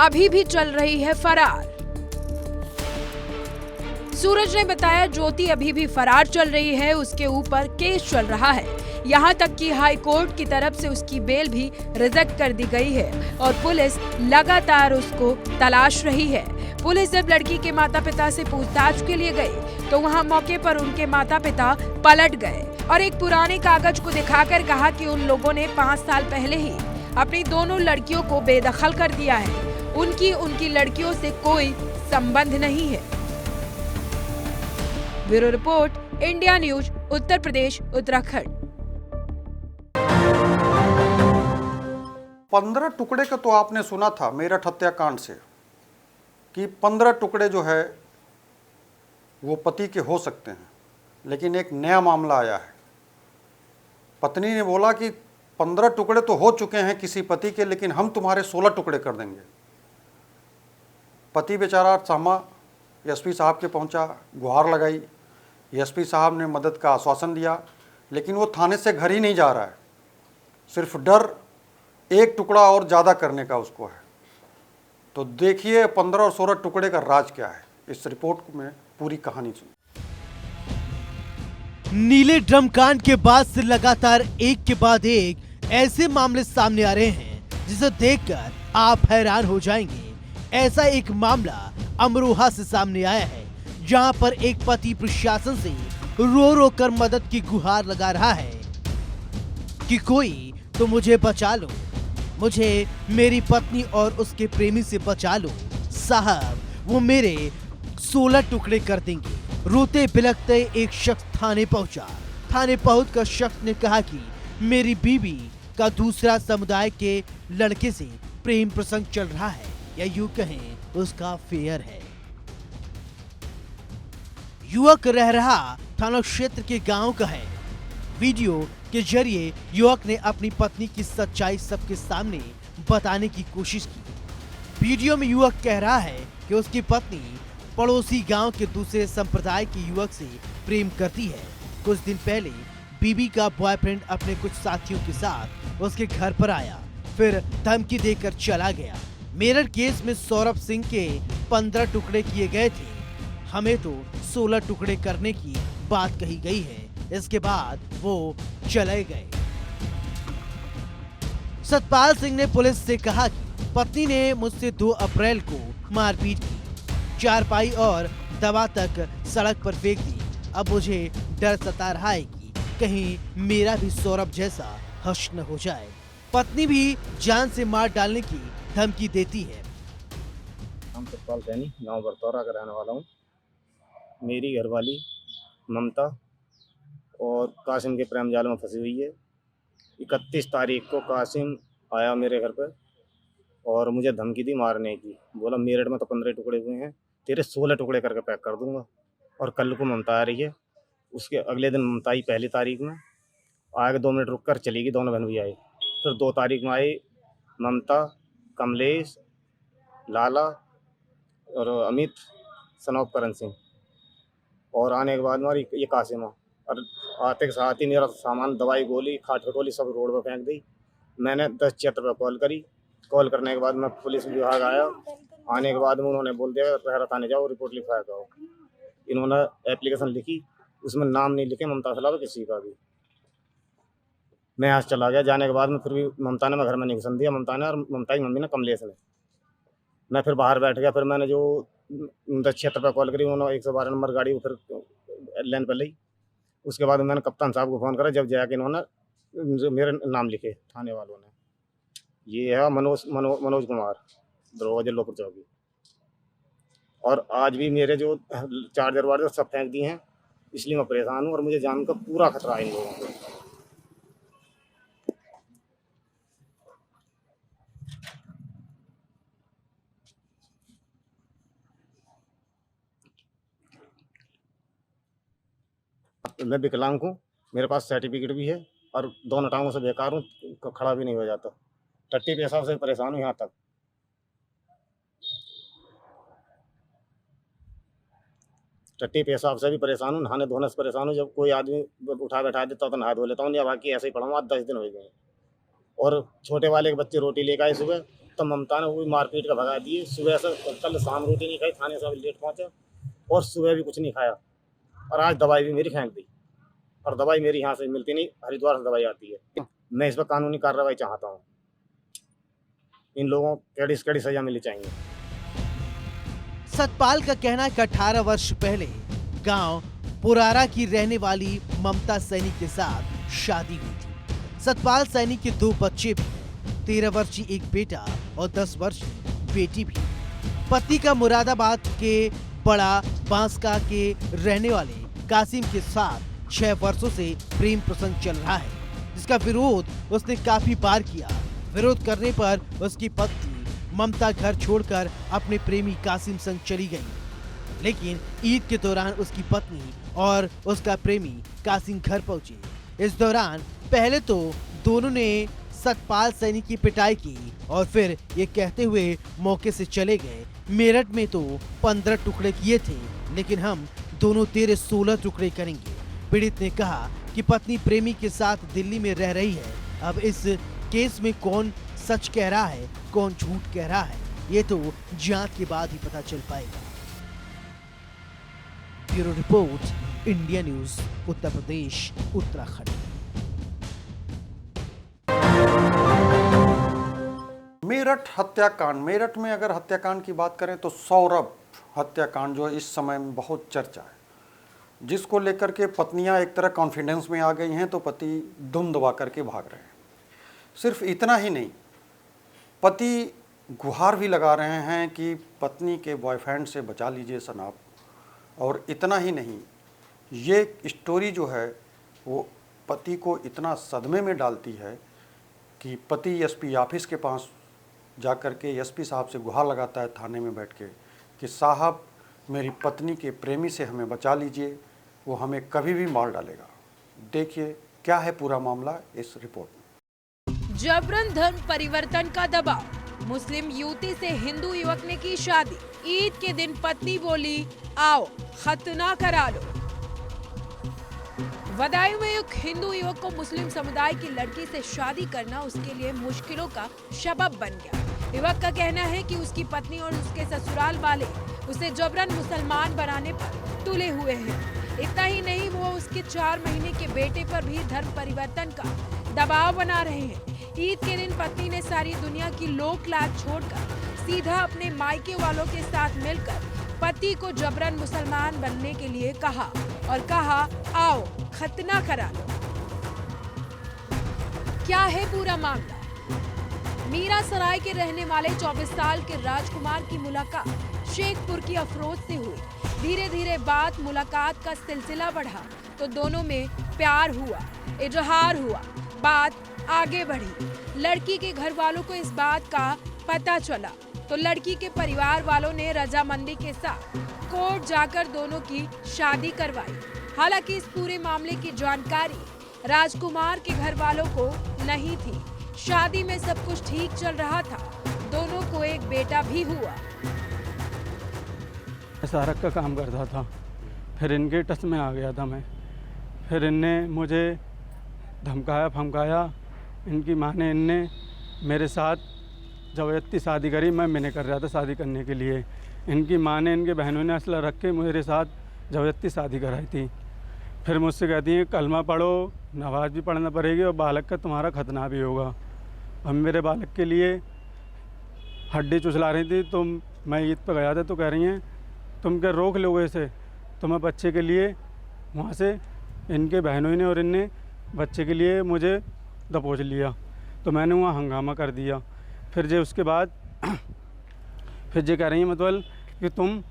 अभी भी चल रही है फरार। सूरज ने बताया ज्योति अभी भी फरार चल रही है, उसके ऊपर केस चल रहा है। यहाँ तक कि हाई कोर्ट की तरफ से उसकी बेल भी रिजेक्ट कर दी गई है और पुलिस लगातार उसको तलाश रही है। पुलिस जब लड़की के माता पिता से पूछताछ के लिए गई तो वहाँ मौके पर उनके माता पिता पलट गए और एक पुराने कागज को दिखाकर कहा कि उन लोगों ने 5 साल पहले ही अपनी दोनों लड़कियों को बेदखल कर दिया है, उनकी लड़कियों से कोई संबंध नहीं है। Bureau report, India news, Uttar Pradesh, Uttarakhand. 15 टुकड़े का तो आपने सुना था मेरठ हत्याकांड से कि 15 टुकड़े जो है वो पति के हो सकते हैं, लेकिन एक नया मामला आया है। पत्नी ने बोला कि 15 टुकड़े तो हो चुके हैं किसी पति के, लेकिन हम तुम्हारे 16 टुकड़े कर देंगे। पति बेचारा सहमा एसपी साहब के पहुंचा, गुहार लगाई। एसपी साहब ने मदद का आश्वासन दिया, लेकिन वो थाने से घर ही नहीं जा रहा है। सिर्फ डर एक टुकड़ा और ज़्यादा करने का उसको है। तो देखिए 15 और 16 टुकड़े का राज क्या है, इस रिपोर्ट में पूरी कहानी सुनिए। नीले ड्रम कांड के बाद से लगातार एक के बाद एक ऐसे मामले सामने आ रहे हैं जिसे देखकर आप हैरान हो जाएंगे। ऐसा एक मामला अमरोहा से सामने आया है, जहां पर एक पति प्रशासन से रो रो कर मदद की गुहार लगा रहा है कि कोई तो मुझे बचा लो, मुझे मेरी पत्नी और उसके प्रेमी से बचा लो साहब, वो मेरे 16 टुकड़े कर देंगे। रोते बिलखते एक शख्स थाने पहुंचा। थाने पहुंचकर शख्स ने कहा कि मेरी बीवी का दूसरा समुदाय के लड़के से प्रेम प्रसंग चल रहा है, या यूं कहें उसका अफेयर है। युवक रह रहा थाना क्षेत्र के गांव का है। वीडियो के जरिए युवक ने अपनी पत्नी की सच्चाई सबके सामने बताने की कोशिश की। वीडियो में युवक कह रहा है कि उसकी पत्नी पड़ोसी गांव के दूसरे संप्रदाय के युवक से प्रेम करती है। कुछ दिन पहले बीबी का बॉयफ्रेंड अपने कुछ साथियों के साथ उसके घर पर आया, फिर धमकी देकर चला गया। मेरठ केस में सौरभ सिंह के 15 टुकड़े किए गए थे, हमें तो 16 टुकड़े करने की बात कही गई है। इसके बाद वो चले गए। सतपाल सिंह ने पुलिस से कहा कि पत्नी ने मुझसे 2 अप्रैल को मारपीट की, चारपाई और दवा तक सड़क पर फेंक दी। अब मुझे डर सता रहा है कि कहीं मेरा भी सौरभ जैसा हश्र न हो जाए। पत्नी भी जान से मार डालने की धमकी देती है। हम सतपाल सैनी गांव बरतौरा का रहने वाला हूँ। मेरी घरवाली ममता और कासिम के प्रेम जाल में फंसी हुई है। 31 तारीख को कासिम आया मेरे घर पर और मुझे धमकी दी मारने की। बोला मेरठ में तो 15 टुकड़े हुए हैं, तेरे 16 टुकड़े करके पैक कर दूंगा। और कल को ममता आ रही है। उसके अगले दिन ममता आई 1 तारीख में, आगे 2 मिनट रुक कर चली गई, दोनों बहन भी आई। फिर 2 तारीख में आई ममता, कमलेश, लाला और अमित, सनौप करण सिंह। और आने के बाद हमारी ये कासिमा। और आते के साथ ही मेरा सामान, दवाई, गोली, खाट खटोली सब रोड पर फेंक दी। मैंने 1076 पर कॉल करी। कॉल करने के बाद मैं पुलिस विभाग आया। आने के बाद में उन्होंने बोल दिया रहरा थाने जाओ, रिपोर्ट लिखवाया जाओ। इन्होंने एप्लीकेशन लिखी, उसमें नाम नहीं लिखे ममता के अलावा किसी का भी। मैं यहाँ चला गया। जाने के बाद में फिर भी ममता ने मैं घर में नहीं घुसन दिया, ममता ने और ममता की मम्मी ने, कमलेश ने। मैं फिर बाहर बैठ गया। फिर मैंने जो 1076 पर कॉल करी, उन्होंने 112 नंबर गाड़ी को फिर लाइन पर ली। उसके बाद मैंने कप्तान साहब को फ़ोन करा, जब जाके इन्होंने मेरे नाम लिखे थाने वालों ने। ये है मनोज कुमार, दरवाजे लोपुर चौकी। और आज भी मेरे जो चार्जर वार्जर सब फेंक दिए हैं, इसलिए मैं परेशान हूँ और मुझे जान का पूरा खतरा है इन लोगों को। मैं विकलांग हूँ, मेरे पास सर्टिफिकेट भी है और दोनों टांगों से बेकार हूँ, खड़ा भी नहीं हो जाता। टट्टी पेशाब से परेशान हूँ। यहाँ तक टट्टी पेशाब से भी परेशान हूँ, नहाने धोने से परेशान हूँ। जब कोई आदमी उठा बैठा देता तो नहा धो लेता हूँ, या बाकी ऐसे ही पड़ा हूँ। आज 10 दिन हो गए। और छोटे वाले के बच्चे रोटी लेकर आए सुबह, तो ममता ने वो मारपीट का भगा दिए। सुबह से कल शाम रोटी नहीं खाई, थाने से लेट पहुँचा और सुबह भी कुछ नहीं खाया। और आज दवाई भी मेरी फेंक दी। और दवाई मेरी यहाँ से मिलती नहीं, हरिद्वार से दवाई आती है। मैं इस पर कानूनी कार्रवाई चाहता हूँ। इन लोगों को कड़ी सजा मिलनी चाहिए। सतपाल का कहना है कि 18 वर्ष पहले गांव पुरारा की रहने वाली ममता सैनी के साथ शादी हुई थी। सतपाल सैनी के 2 बच्चे भी हैं, 13 वर्षीय एक बेटा और 10 वर्षीय बेटी भी। पति का मुरादाबाद के बड़ा बांसका के रहने वाले कासिम के साथ 6 वर्षों से प्रेम प्रसंग चल रहा है, जिसका विरोध उसने काफी बार किया। विरोध करने पर उसकी पत्नी ममता घर छोड़कर अपने प्रेमी कासिम संग चली गई। लेकिन ईद के दौरान उसकी पत्नी और उसका प्रेमी कासिम घर पहुंचे। इस दौरान पहले तो दोनों ने सतपाल सैनी की पिटाई की और फिर ये कहते हुए मौके से चले गए, मेरठ में तो 15 टुकड़े किए थे, लेकिन हम दोनों तेरे 16 टुकड़े करेंगे। पीड़ित ने कहा कि पत्नी प्रेमी के साथ दिल्ली में रह रही है। अब इस केस में कौन सच कह रहा है, कौन झूठ कह रहा है, ये तो जांच के बाद ही पता चल पाएगा। Bureau report, India news, Uttar Pradesh, Uttarakhand. Meerut हत्याकांड, मेरठ में अगर हत्याकांड की बात करें तो सौरभ हत्याकांड जो इस समय में बहुत चर्चा है, जिसको लेकर के पत्नियां एक तरह कॉन्फिडेंस में आ गई हैं तो पति दुम दबा करके भाग रहे हैं। सिर्फ इतना ही नहीं, पति गुहार भी लगा रहे हैं कि पत्नी के बॉयफ्रेंड से बचा लीजिए सनाब। और इतना ही नहीं, ये स्टोरी जो है वो पति को इतना सदमे में डालती है कि पति एसपी ऑफिस के पास जाकर के एसपी साहब से गुहार लगाता है थाने में बैठ के कि साहब मेरी पत्नी के प्रेमी से हमें बचा लीजिए, वो हमें कभी भी मार डालेगा। देखिए क्या है पूरा मामला इस रिपोर्ट में। जबरन धर्म परिवर्तन का दबाव, मुस्लिम युवती से हिंदू युवक ने की शादी। ईद के दिन पत्नी बोली आओ खतना करा लो। बदायूं में एक हिंदू युवक को मुस्लिम समुदाय की लड़की से शादी करना उसके लिए मुश्किलों का सबब बन गया। युवक का कहना है कि उसकी पत्नी और उसके ससुराल वाले उसे जबरन मुसलमान बनाने पर तुले हुए हैं। इतना ही नहीं, वो उसके 4 महीने के बेटे पर भी धर्म परिवर्तन का दबाव बना रहे हैं। ईद के दिन पत्नी ने सारी दुनिया की लोक लाज छोड़कर सीधा अपने मायके वालों के साथ मिलकर पति को जबरन मुसलमान बनने के लिए कहा और कहा आओ खतना करा लो। क्या है पूरा मामला? मीरा सराय के रहने वाले 24 साल के राजकुमार की मुलाकात शेखपुर की अफरोज से हुई। धीरे धीरे बात मुलाकात का सिलसिला बढ़ा तो दोनों में प्यार हुआ, इजहार हुआ, बात आगे बढ़ी। लड़की के घर वालों को इस बात का पता चला तो लड़की के परिवार वालों ने रजामंदी के साथ कोर्ट जाकर दोनों की शादी करवाई। हालांकि इस पूरे मामले की जानकारी राजकुमार के घर वालों को नहीं थी। शादी में सब कुछ ठीक चल रहा था, दोनों को एक बेटा भी हुआ। सारक का काम करता था, फिर इनके टच में आ गया था मैं। फिर इनने मुझे धमकाया फमकाया। इनकी माँ ने इनने मेरे साथ ज़बरदस्ती शादी करी। मैं मना कर रहा था शादी करने के लिए। इनकी माँ ने, इनके बहनों ने असला रख के मेरे साथ ज़बरदस्ती शादी कराई थी। फिर मुझसे कहती हैं कलमा पढ़ो, नमाज भी पढ़ना पड़ेगी और बालक का तुम्हारा खतना भी होगा। हम मेरे बालक के लिए हड्डी चुचला रही थी। तो मैं ईद पर गया था तो कह रही हैं तुम क्या रोक लोगे इसे। तो मैं बच्चे के लिए वहाँ से, इनके बहनों ने और इनने बच्चे के लिए मुझे दबोच लिया। तो मैंने वहाँ हंगामा कर दिया। फिर जो उसके बाद फिर जो कह रही हैं मतलब कि तुम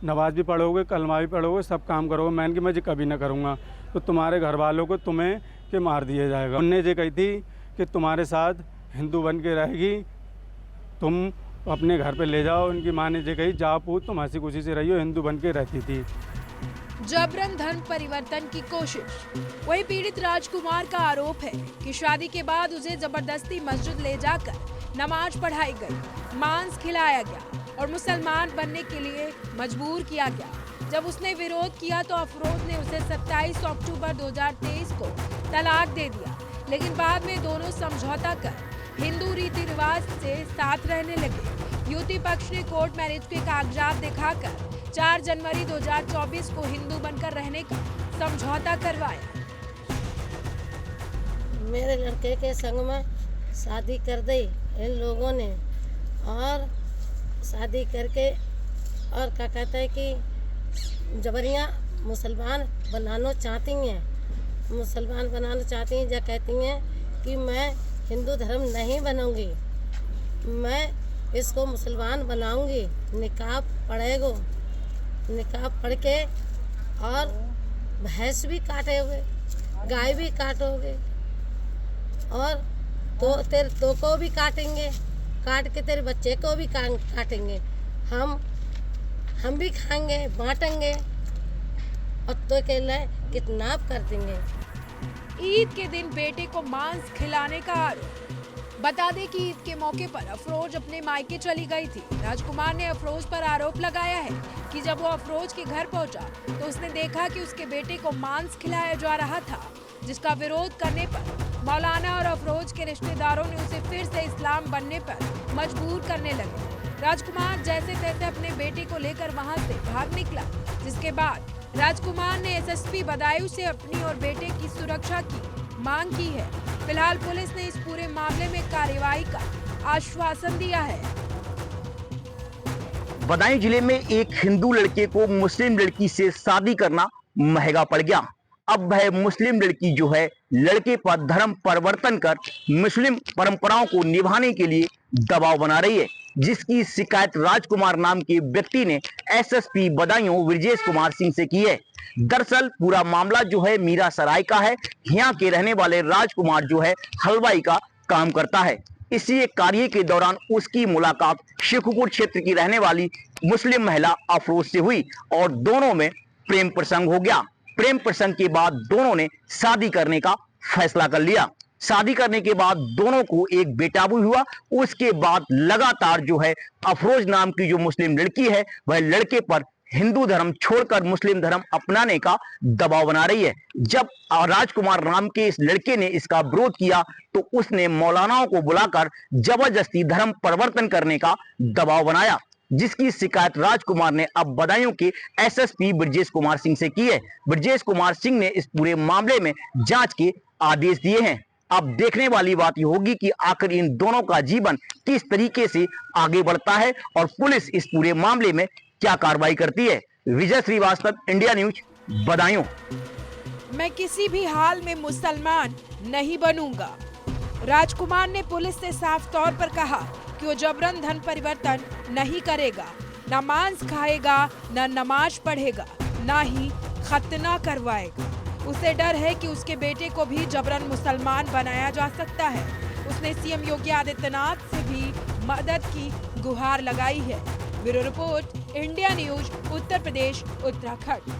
नमाज भी पढ़ोगे, कलमा भी पढ़ोगे, सब काम करोगे। मैंने कि मैं जी कभी ना करूँगा, तो तुम्हारे घर वालों को तुम्हें के मार दिया जाएगा। उनने ये कही थी कि तुम्हारे साथ हिंदू बन के रहेगी, तुम अपने घर पे ले जाओ। उनकी माँ ने ये कही जाओ पूत तुम हंसी खुशी से रहियो, हिंदू बन के रहती थी। जबरन धर्म परिवर्तन की कोशिश। वही पीड़ित राजकुमार का आरोप है कि शादी के बाद उसे जबरदस्ती मस्जिद ले जाकर नमाज पढ़ाई गई, मांस खिलाया गया और मुसलमान बनने के लिए मजबूर किया गया। जब उसने विरोध किया तो अफरोज ने उसे 27 अक्टूबर 2023 को तलाक दे दिया। लेकिन बाद में दोनों समझौता कर हिंदू रीति रिवाज से साथ रहने लगे। युवती पक्ष ने कोर्ट मैरिज के कागजात दिखाकर 4 जनवरी 2024 को हिंदू बनकर रहने का समझौता करवाया। मेरे लड़के के संग में शादी कर दी इन लोगों ने, और शादी करके और क्या कहते हैं कि जबरियाँ मुसलमान बनाना चाहती हैं, मुसलमान बनाना चाहती हैं। जब कहती हैं कि मैं हिंदू धर्म नहीं बनूंगी, मैं इसको मुसलमान बनाऊंगी, निकाब पढ़ेगो, निकाब पढ़ के और भैंस भी काटोगे, गाय भी काटोगे और तो को भी काटेंगे, काट के तेरे बच्चे को भी काटेंगे, हम भी खाएंगे, बांटेंगे और तो के लिए किडनैप कर देंगे। ईद के दिन बेटे को मांस खिलाने का आरोप। बता दें कि ईद के मौके पर अफरोज अपने मायके चली गई थी। राजकुमार ने अफरोज पर आरोप लगाया है कि जब वो अफरोज के घर पहुंचा तो उसने देखा कि उसके बेटे को मांस खिलाया जा रहा था, जिसका विरोध करने पर मौलाना और अफरोज के रिश्तेदारों ने उसे फिर से इस्लाम बनने पर मजबूर करने लगे। राजकुमार जैसे तैसे अपने बेटे को लेकर वहां से भाग निकला, जिसके बाद राजकुमार ने एसएसपी बदायूं से अपनी और बेटे की सुरक्षा की मांग की है। फिलहाल पुलिस ने इस पूरे मामले में कार्रवाई का आश्वासन दिया है। बदायूं जिले में एक हिंदू लड़के को मुस्लिम लड़की से शादी करना महंगा पड़ गया। अब वह मुस्लिम लड़की जो है लड़के पर धर्म परिवर्तन कर मुस्लिम परंपराओं को निभाने के लिए दबाव बना रही है, जिसकी शिकायत राजकुमार नाम के व्यक्ति ने एसएसपी बदायूं ब्रजेश कुमार सिंह से की है। दरअसल पूरा मामला जो है मीरा सराय का है। यहाँ के रहने वाले राजकुमार जो है हलवाई का काम करता है। इसी एक कार्य के दौरान उसकी मुलाकात शेखुपुर क्षेत्र की रहने वाली मुस्लिम महिला अफरोज से हुई और दोनों में प्रेम प्रसंग हो गया। प्रेम प्रसंग के बाद दोनों ने शादी करने का फैसला कर लिया। शादी करने के बाद दोनों को एक बेटा भी हुआ। उसके बाद लगातार जो है अफरोज नाम की जो मुस्लिम लड़की है वह लड़के पर हिंदू धर्म छोड़कर मुस्लिम धर्म अपनाने का दबाव बना रही है। जब राजकुमार नाम के इस लड़के ने इसका विरोध किया तो उसने मौलानाओं को बुलाकर जबरदस्ती धर्म परिवर्तन करने का दबाव बनाया, जिसकी शिकायत राजकुमार ने अब बदायूं के एसएसपी ब्रजेश कुमार सिंह से की है। ब्रजेश कुमार सिंह ने इस पूरे मामले में जांच के आदेश दिए हैं। अब देखने वाली बात यह होगी कि आखिर इन दोनों का जीवन किस तरीके से आगे बढ़ता है और पुलिस इस पूरे मामले में क्या कार्रवाई करती है। विजय श्रीवास्तव, इंडिया न्यूज, बदायूं। मैं किसी भी हाल में मुसलमान नहीं बनूंगा। राजकुमार ने पुलिस से साफ तौर पर कहा कि वो जबरन धर्म परिवर्तन नहीं करेगा, न मांस खाएगा, न नमाज पढ़ेगा, न ही खतना करवाएगा। उसे डर है कि उसके बेटे को भी जबरन मुसलमान बनाया जा सकता है। उसने सीएम योगी आदित्यनाथ से भी मदद की गुहार लगाई है। Bureau report, India news, Uttar Pradesh, Uttarakhand.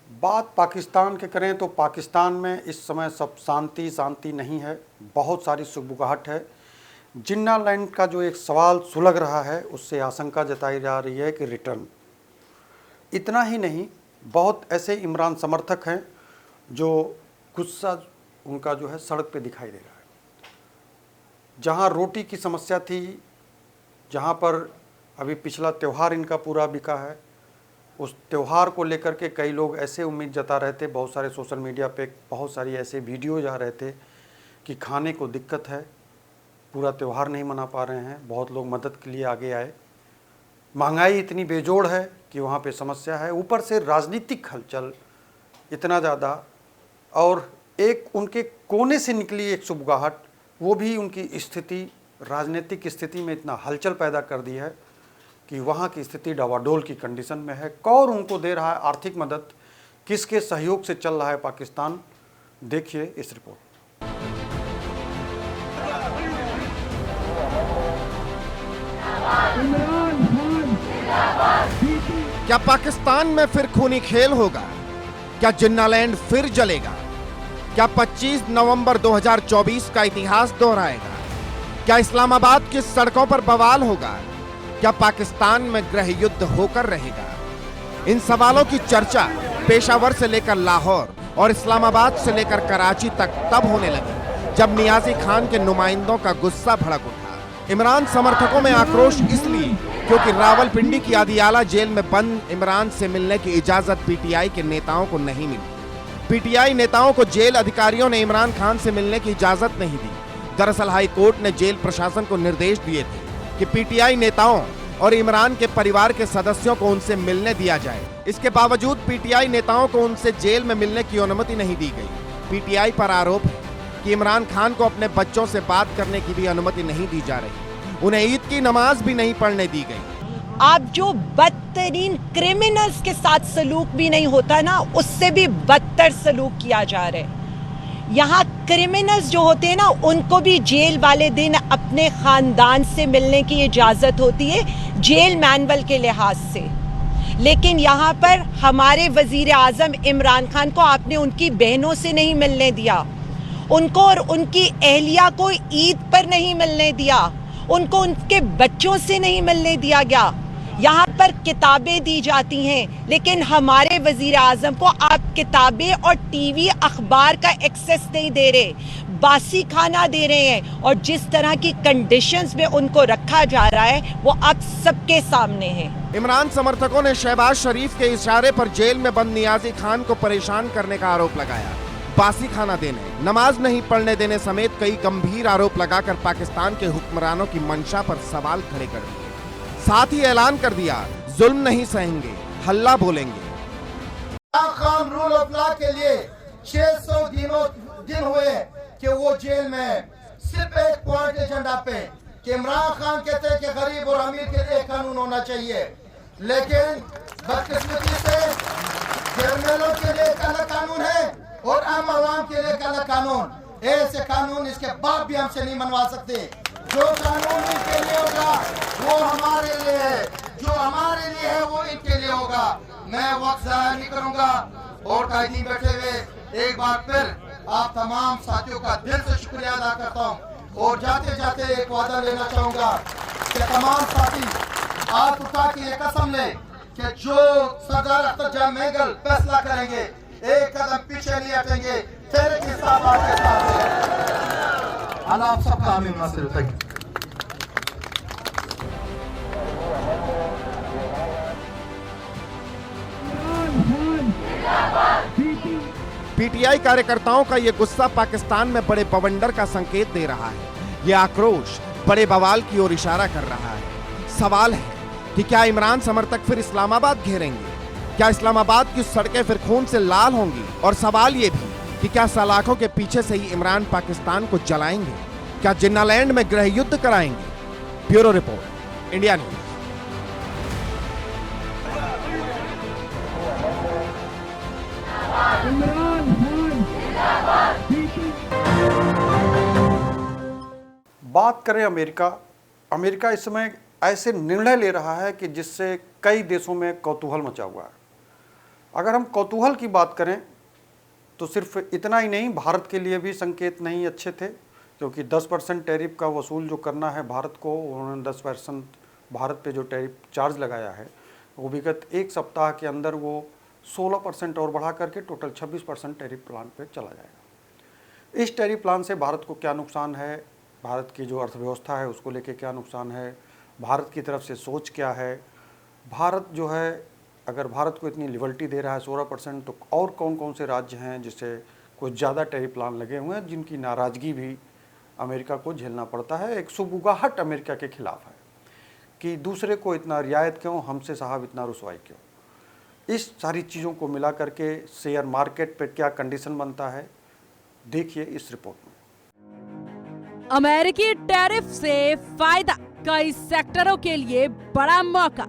बात पाकिस्तान के करें तो पाकिस्तान में इस समय सब शांति नहीं है, बहुत सारी सुगबुगाहट है। जिन्ना लैंड का जो एक सवाल सुलग रहा है उससे आशंका जताई जा रही है कि रिटर्न। इतना ही नहीं, बहुत ऐसे इमरान समर्थक हैं जो गुस्सा उनका जो है सड़क पे दिखाई दे रहा है। जहां रोटी की समस्या थी, जहां पर अभी पिछला त्यौहार इनका पूरा बिका है, उस त्यौहार को लेकर के कई लोग ऐसे उम्मीद जता रहे थे। बहुत सारे सोशल मीडिया पे बहुत सारी ऐसे वीडियो जा रहे थे कि खाने को दिक्कत है, पूरा त्यौहार नहीं मना पा रहे हैं। बहुत लोग मदद के लिए आगे आए। महंगाई इतनी बेजोड़ है कि वहाँ पे समस्या है, ऊपर से राजनीतिक हलचल इतना ज़्यादा, और एक उनके कोने से निकली एक सुबगाहट, वो भी उनकी स्थिति, राजनीतिक स्थिति में इतना हलचल पैदा कर दी है कि वहाँ की स्थिति डवाडोल की कंडीशन में है। कौन उनको दे रहा है आर्थिक मदद, किसके सहयोग से चल रहा है पाकिस्तान, देखिए इस रिपोर्ट। क्या पाकिस्तान में फिर खूनी खेल होगा? क्या जिन्नालैंड फिर जलेगा? क्या 25 नवंबर 2024 का इतिहास दोहराएगा? क्या इस्लामाबाद की सड़कों पर बवाल होगा? क्या पाकिस्तान में गृह युद्ध होकर रहेगा? इन सवालों की चर्चा पेशावर से लेकर लाहौर और इस्लामाबाद से लेकर कराची तक तब होने लगी जब नियाजी खान के नुमाइंदों का गुस्सा भड़क उठा। इमरान समर्थकों में आक्रोश इसलिए क्योंकि रावलपिंडी की अदियाला जेल में बंद इमरान से मिलने की इजाजत पीटीआई के नेताओं को नहीं मिली। पीटीआई नेताओं को जेल अधिकारियों ने इमरान खान से मिलने की इजाजत नहीं दी। दरअसल हाई कोर्ट ने जेल प्रशासन को निर्देश दिए थे कि पीटीआई नेताओं और इमरान के परिवार के सदस्यों को उनसे मिलने दिया जाए। इसके बावजूद पीटीआई नेताओं को उनसे जेल में मिलने की अनुमति नहीं दी गई। पीटीआई पर आरोप है कि इमरान खान को अपने बच्चों से बात करने की भी अनुमति नहीं दी जा रही। उन्हें ईद की नमाज भी नहीं पढ़ने दी गई। आप जो बदतरीन क्रिमिनल्स के साथ सलूक भी नहीं होता ना, उससे भी बदतर सलूक किया जा रहा है। यहाँ क्रिमिनल्स जो होते हैं ना, उनको भी जेल वाले दिन अपने खानदान से मिलने की इजाजत होती है जेल मैनुअल के लिहाज से। लेकिन यहाँ पर हमारे वजीर आजम इमरान खान को आपने उनकी बहनों से नहीं मिलने दिया, उनको और उनकी अहलिया को ईद पर नहीं मिलने दिया, उनको उनके बच्चों से नहीं मिलने दिया गया। यहाँ पर किताबें दी जाती हैं, लेकिन हमारे वजीर आजम को आप किताबें और टीवी अखबार का एक्सेस नहीं दे रहे, बासी खाना दे रहे हैं, और जिस तरह की कंडीशंस में उनको रखा जा रहा है वो आप सबके सामने है। इमरान समर्थकों ने शहबाज शरीफ के इशारे पर जेल में बंद नियाजी खान को परेशान करने का आरोप लगाया। बासी खाना देने, नमाज नहीं पढ़ने देने समेत कई गंभीर आरोप लगाकर पाकिस्तान के हुक्मरानों की मंशा पर सवाल खड़े कर दिए। साथ ही ऐलान कर दिया, जुल्म नहीं सहेंगे, हल्ला बोलेंगे। खान रूल ऑफ लॉ के लिए 600 दिन हुए कि वो जेल में, सिर्फ एक पॉइंट एजेंडा पे कि इमरान खान कहते हैं कि गरीब और अमीर के लिए कानून होना चाहिए, लेकिन बदकिस्मती से जर्नलों के लिए एक अलग कानून है और आम आवाम के लिए एक अलग कानून। ऐसे कानून इसके बाप भी हमसे नहीं मनवा सकते। जो कानून इनके लिए होगा वो हमारे लिए है, जो हमारे लिए है वो इनके लिए होगा। मैं वक्त ज़ाया नहीं करूंगा और कायदी बैठे हुए एक बार फिर आप तमाम साथियों का दिल से शुक्रिया अदा करता हूं और जाते जाते एक वादा लेना चाहूंगा कि तमाम साथी हाथ उठा के ये कसम लें कि जो सरदार अख्तर जहाँ महंगल फैसला करेंगे एक कदम पीछे नहीं हटेंगे, फिर हिसाब आपके साथ है। अल्लाह आप सबका आमीन नासिर तक। पीटीआई कार्यकर्ताओं का ये गुस्सा पाकिस्तान में बड़े बवंडर का संकेत दे रहा है। ये आक्रोश बड़े बवाल की ओर इशारा कर रहा है। सवाल है कि क्या इमरान समर्थक फिर इस्लामाबाद घेरेंगे? क्या इस्लामाबाद की सड़कें फिर खून से लाल होंगी? और सवाल ये भी कि क्या सलाखों के पीछे से ही इमरान पाकिस्तान को जलाएंगे? क्या जिन्नालैंड में गृह युद्ध कराएंगे? Bureau report, India news. बात करें अमेरिका इस समय ऐसे निर्णय ले रहा है कि जिससे कई देशों में कौतूहल मचा हुआ है। अगर हम कौतूहल की बात करें तो सिर्फ इतना ही नहीं, भारत के लिए भी संकेत नहीं अच्छे थे, क्योंकि 10% टैरिफ का वसूल जो करना है भारत को, उन्होंने 10% भारत पे जो टैरिफ चार्ज लगाया है वो विगत एक सप्ताह के अंदर वो 16% और बढ़ा करके टोटल 26% टैरिफ प्लान पे चला जाएगा। इस टैरिफ प्लान से भारत को क्या नुकसान है, भारत की जो अर्थव्यवस्था है उसको लेके क्या नुकसान है, भारत की तरफ से सोच क्या है, भारत जो है अगर भारत को इतनी लिबर्टी दे रहा है 16%, तो और कौन कौन से राज्य हैं जिससे कुछ ज़्यादा टैरिफ प्लान लगे हुए हैं जिनकी नाराज़गी भी अमेरिका को झेलना पड़ता है। एक सुबुगाहट अमेरिका के खिलाफ है कि दूसरे को इतना रियायत क्यों, हमसे साहब इतना रुसवाई क्यों। इस सारी चीज़ों को मिला करके शेयर मार्केट पर क्या कंडीशन बनता है, देखिए इस रिपोर्ट में। अमेरिकी टैरिफ से फायदा, कई सेक्टरों के लिए बड़ा मौका।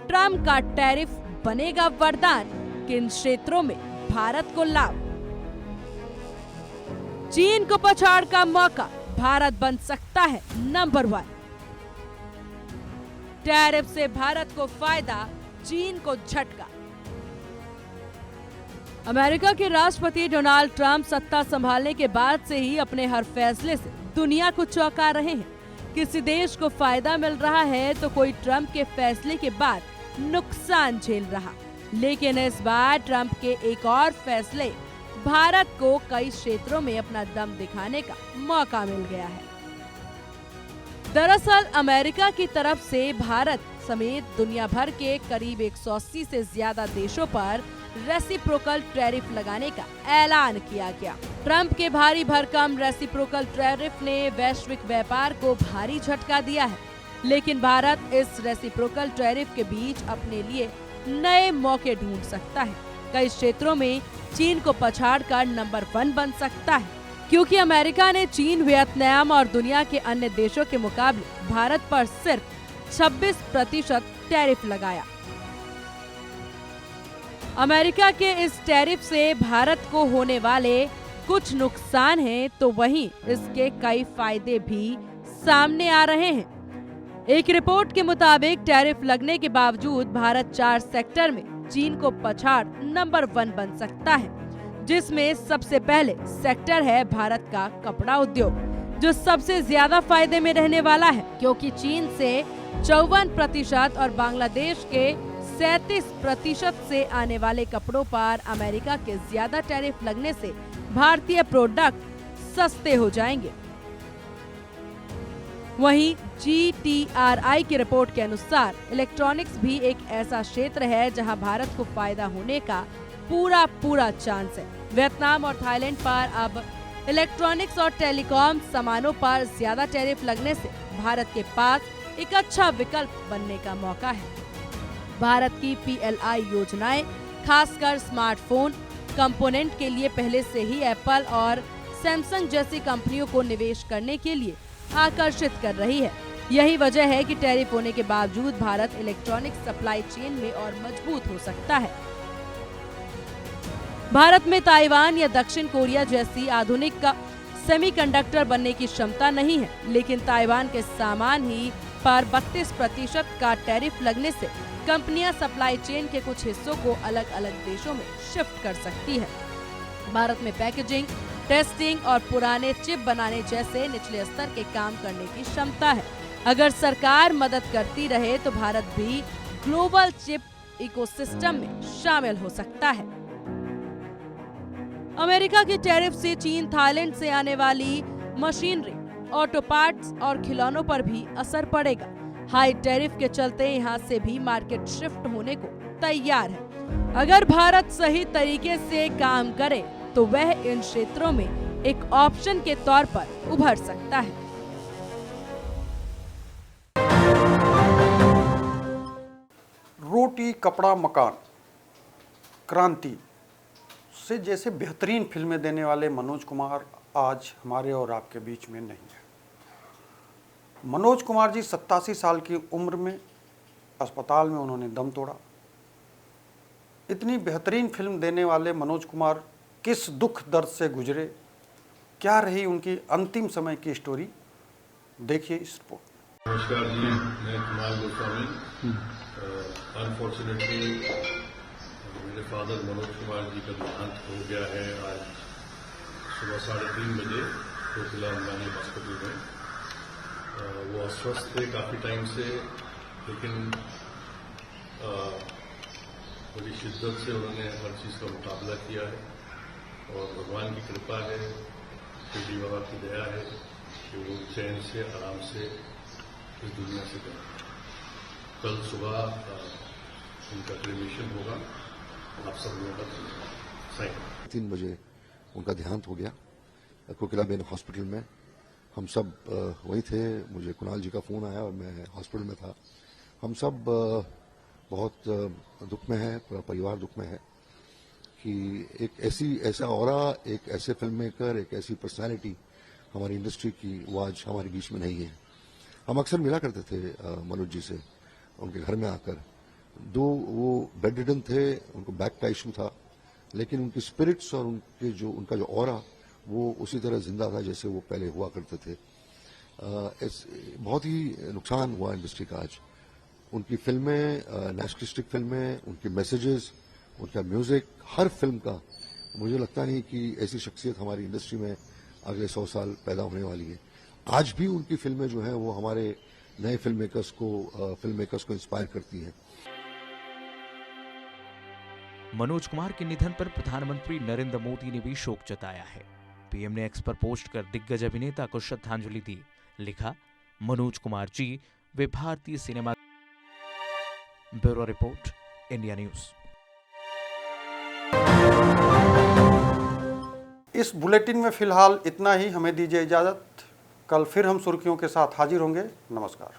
ट्रम्प का टैरिफ बनेगा वरदान, किन क्षेत्रों में भारत को लाभ। चीन को पछाड़ का मौका, भारत बन सकता है नंबर 1। टैरिफ से भारत को फायदा, चीन को झटका। अमेरिका के राष्ट्रपति डोनाल्ड ट्रंप सत्ता संभालने के बाद से ही अपने हर फैसले से दुनिया को चौंका रहे हैं। किसी देश को फायदा मिल रहा है तो कोई ट्रंप के फैसले के बाद नुकसान झेल रहा, लेकिन इस बार ट्रंप के एक और फैसले भारत को कई क्षेत्रों में अपना दम दिखाने का मौका मिल गया है। दरअसल अमेरिका की तरफ से भारत समेत दुनिया भर के करीब 180 से ज्यादा देशों पर रेसिप्रोकल टैरिफ लगाने का ऐलान किया गया। ट्रंप के भारी भरकम रेसिप्रोकल टैरिफ ने वैश्विक व्यापार को भारी झटका दिया है, लेकिन भारत इस रेसिप्रोकल टैरिफ के बीच अपने लिए नए मौके ढूंढ सकता है। कई क्षेत्रों में चीन को पछाड़कर नंबर 1 बन सकता है, क्योंकि अमेरिका ने चीन, वियतनाम और दुनिया के अन्य देशों के मुकाबले भारत पर सिर्फ 26% टैरिफ लगाया। अमेरिका के इस टैरिफ से भारत को होने वाले कुछ नुकसान हैं, तो वहीं इसके कई फायदे भी सामने आ रहे हैं। एक रिपोर्ट के मुताबिक टैरिफ लगने के बावजूद भारत 4 सेक्टर में चीन को पछाड़ नंबर 1 बन सकता है, जिसमें सबसे पहले सेक्टर है भारत का कपड़ा उद्योग, जो सबसे ज्यादा फायदे में रहने वाला है, क्योंकि चीन से 54% और बांग्लादेश के 37% से आने वाले कपड़ों पर अमेरिका के ज्यादा टैरिफ लगने से भारतीय प्रोडक्ट सस्ते हो जाएंगे। वहीं GTRI की रिपोर्ट के अनुसार इलेक्ट्रॉनिक्स भी एक ऐसा क्षेत्र है जहां भारत को फायदा होने का पूरा चांस है। वियतनाम और थाईलैंड पर अब इलेक्ट्रॉनिक्स और टेलीकॉम सामानों पर ज्यादा टैरिफ लगने से भारत के पास एक अच्छा विकल्प बनने का मौका है। भारत की PLI योजनाएं खासकर स्मार्टफोन कंपोनेंट के लिए पहले से ही एप्पल और सैमसंग जैसी कंपनियों को निवेश करने के लिए आकर्षित कर रही है। यही वजह है कि टैरिफ होने के बावजूद भारत इलेक्ट्रॉनिक्स सप्लाई चेन में और मजबूत हो सकता है। भारत में ताइवान या दक्षिण कोरिया जैसी आधुनिक का सेमीकंडक्टर बनने की क्षमता नहीं है, लेकिन ताइवान के सामान ही पर 32% का टैरिफ लगने से कंपनियां सप्लाई चेन के कुछ हिस्सों को अलग अलग देशों में शिफ्ट कर सकती है। भारत में पैकेजिंग, टेस्टिंग और पुराने चिप बनाने जैसे निचले स्तर के काम करने की क्षमता है। अगर सरकार मदद करती रहे तो भारत भी ग्लोबल चिप इकोसिस्टम में शामिल हो सकता है। अमेरिका की टैरिफ से चीन, थाईलैंड से आने वाली मशीनरी, ऑटो पार्ट्स और खिलौनों पर भी असर पड़ेगा। हाई टैरिफ के चलते यहाँ से भी मार्केट शिफ्ट होने को तैयार है। अगर भारत सही तरीके से काम करे तो वह इन क्षेत्रों में एक ऑप्शन के तौर पर उभर सकता है। रोटी कपड़ा मकान क्रांति से जैसे बेहतरीन फिल्में देने वाले मनोज कुमार आज हमारे और आपके बीच में नहीं है। मनोज कुमार जी 87 साल की उम्र में अस्पताल में उन्होंने दम तोड़ा। इतनी बेहतरीन फिल्म देने वाले मनोज कुमार किस दुख दर्द से गुजरे, क्या रही उनकी अंतिम समय की स्टोरी, देखिए इस रिपोर्ट। नमस्कार जी, मैं कुमार गोस्वामी। अनफॉर्चुनेटली मेरे फादर मनोज कुमार जी का देहांत हो गया है आज सुबह 3:30 बजे कोकिला अंबानी हॉस्पिटल में। वो अस्वस्थ थे काफ़ी टाइम से, लेकिन बड़ी शिद्दत से उन्होंने हर चीज़ का मुकाबला किया है और भगवान की कृपा है, शिरडी बाबा की दया है कि वो चैन से आराम से इस दुनिया से गए। कल सुबह उनका क्रेमेशन होगा, आप सब लोगों का साइन। 3 बजे उनका देहांत हो गया कोकिला बेन हॉस्पिटल में। हम सब वहीं थे, मुझे कुणाल जी का फ़ोन आया और मैं हॉस्पिटल में था। हम सब बहुत दुख में है, पूरा परिवार दुख में है कि एक ऐसा ऑरा, एक ऐसे फिल्म मेकर, एक ऐसी पर्सनालिटी हमारी इंडस्ट्री की वो आज हमारे बीच में नहीं है। हम अक्सर मिला करते थे मनोज जी से उनके घर में आकर। दो वो बेड रिडन थे, उनको बैक का इशू था, लेकिन उनकी स्पिरिट्स और उनका जो ऑरा वो उसी तरह जिंदा था जैसे वो पहले हुआ करते थे। बहुत ही नुकसान हुआ इंडस्ट्री का आज। उनकी फिल्में, नेशनलिस्टिक फिल्में, उनके मैसेजेस, उनका म्यूजिक, हर फिल्म का मुझे लगता नहीं कि ऐसी शख्सियत हमारी इंडस्ट्री में अगले 100 साल पैदा होने वाली है। आज भी उनकी फिल्में जो हैं वो हमारे नए फिल्म मेकर्स को इंस्पायर करती हैं। मनोज कुमार के निधन पर प्रधानमंत्री नरेंद्र मोदी ने भी शोक जताया है। पीएम ने एक्स पर पोस्ट कर दिग्गज अभिनेता को श्रद्धांजलि दी। लिखा, मनोज कुमार जी वे भारतीय cinema. Bureau report, India news. इस बुलेटिन में फिलहाल इतना ही। हमें दीजिए इजाजत। कल फिर हम सुर्खियों के साथ हाजिर होंगे। नमस्कार।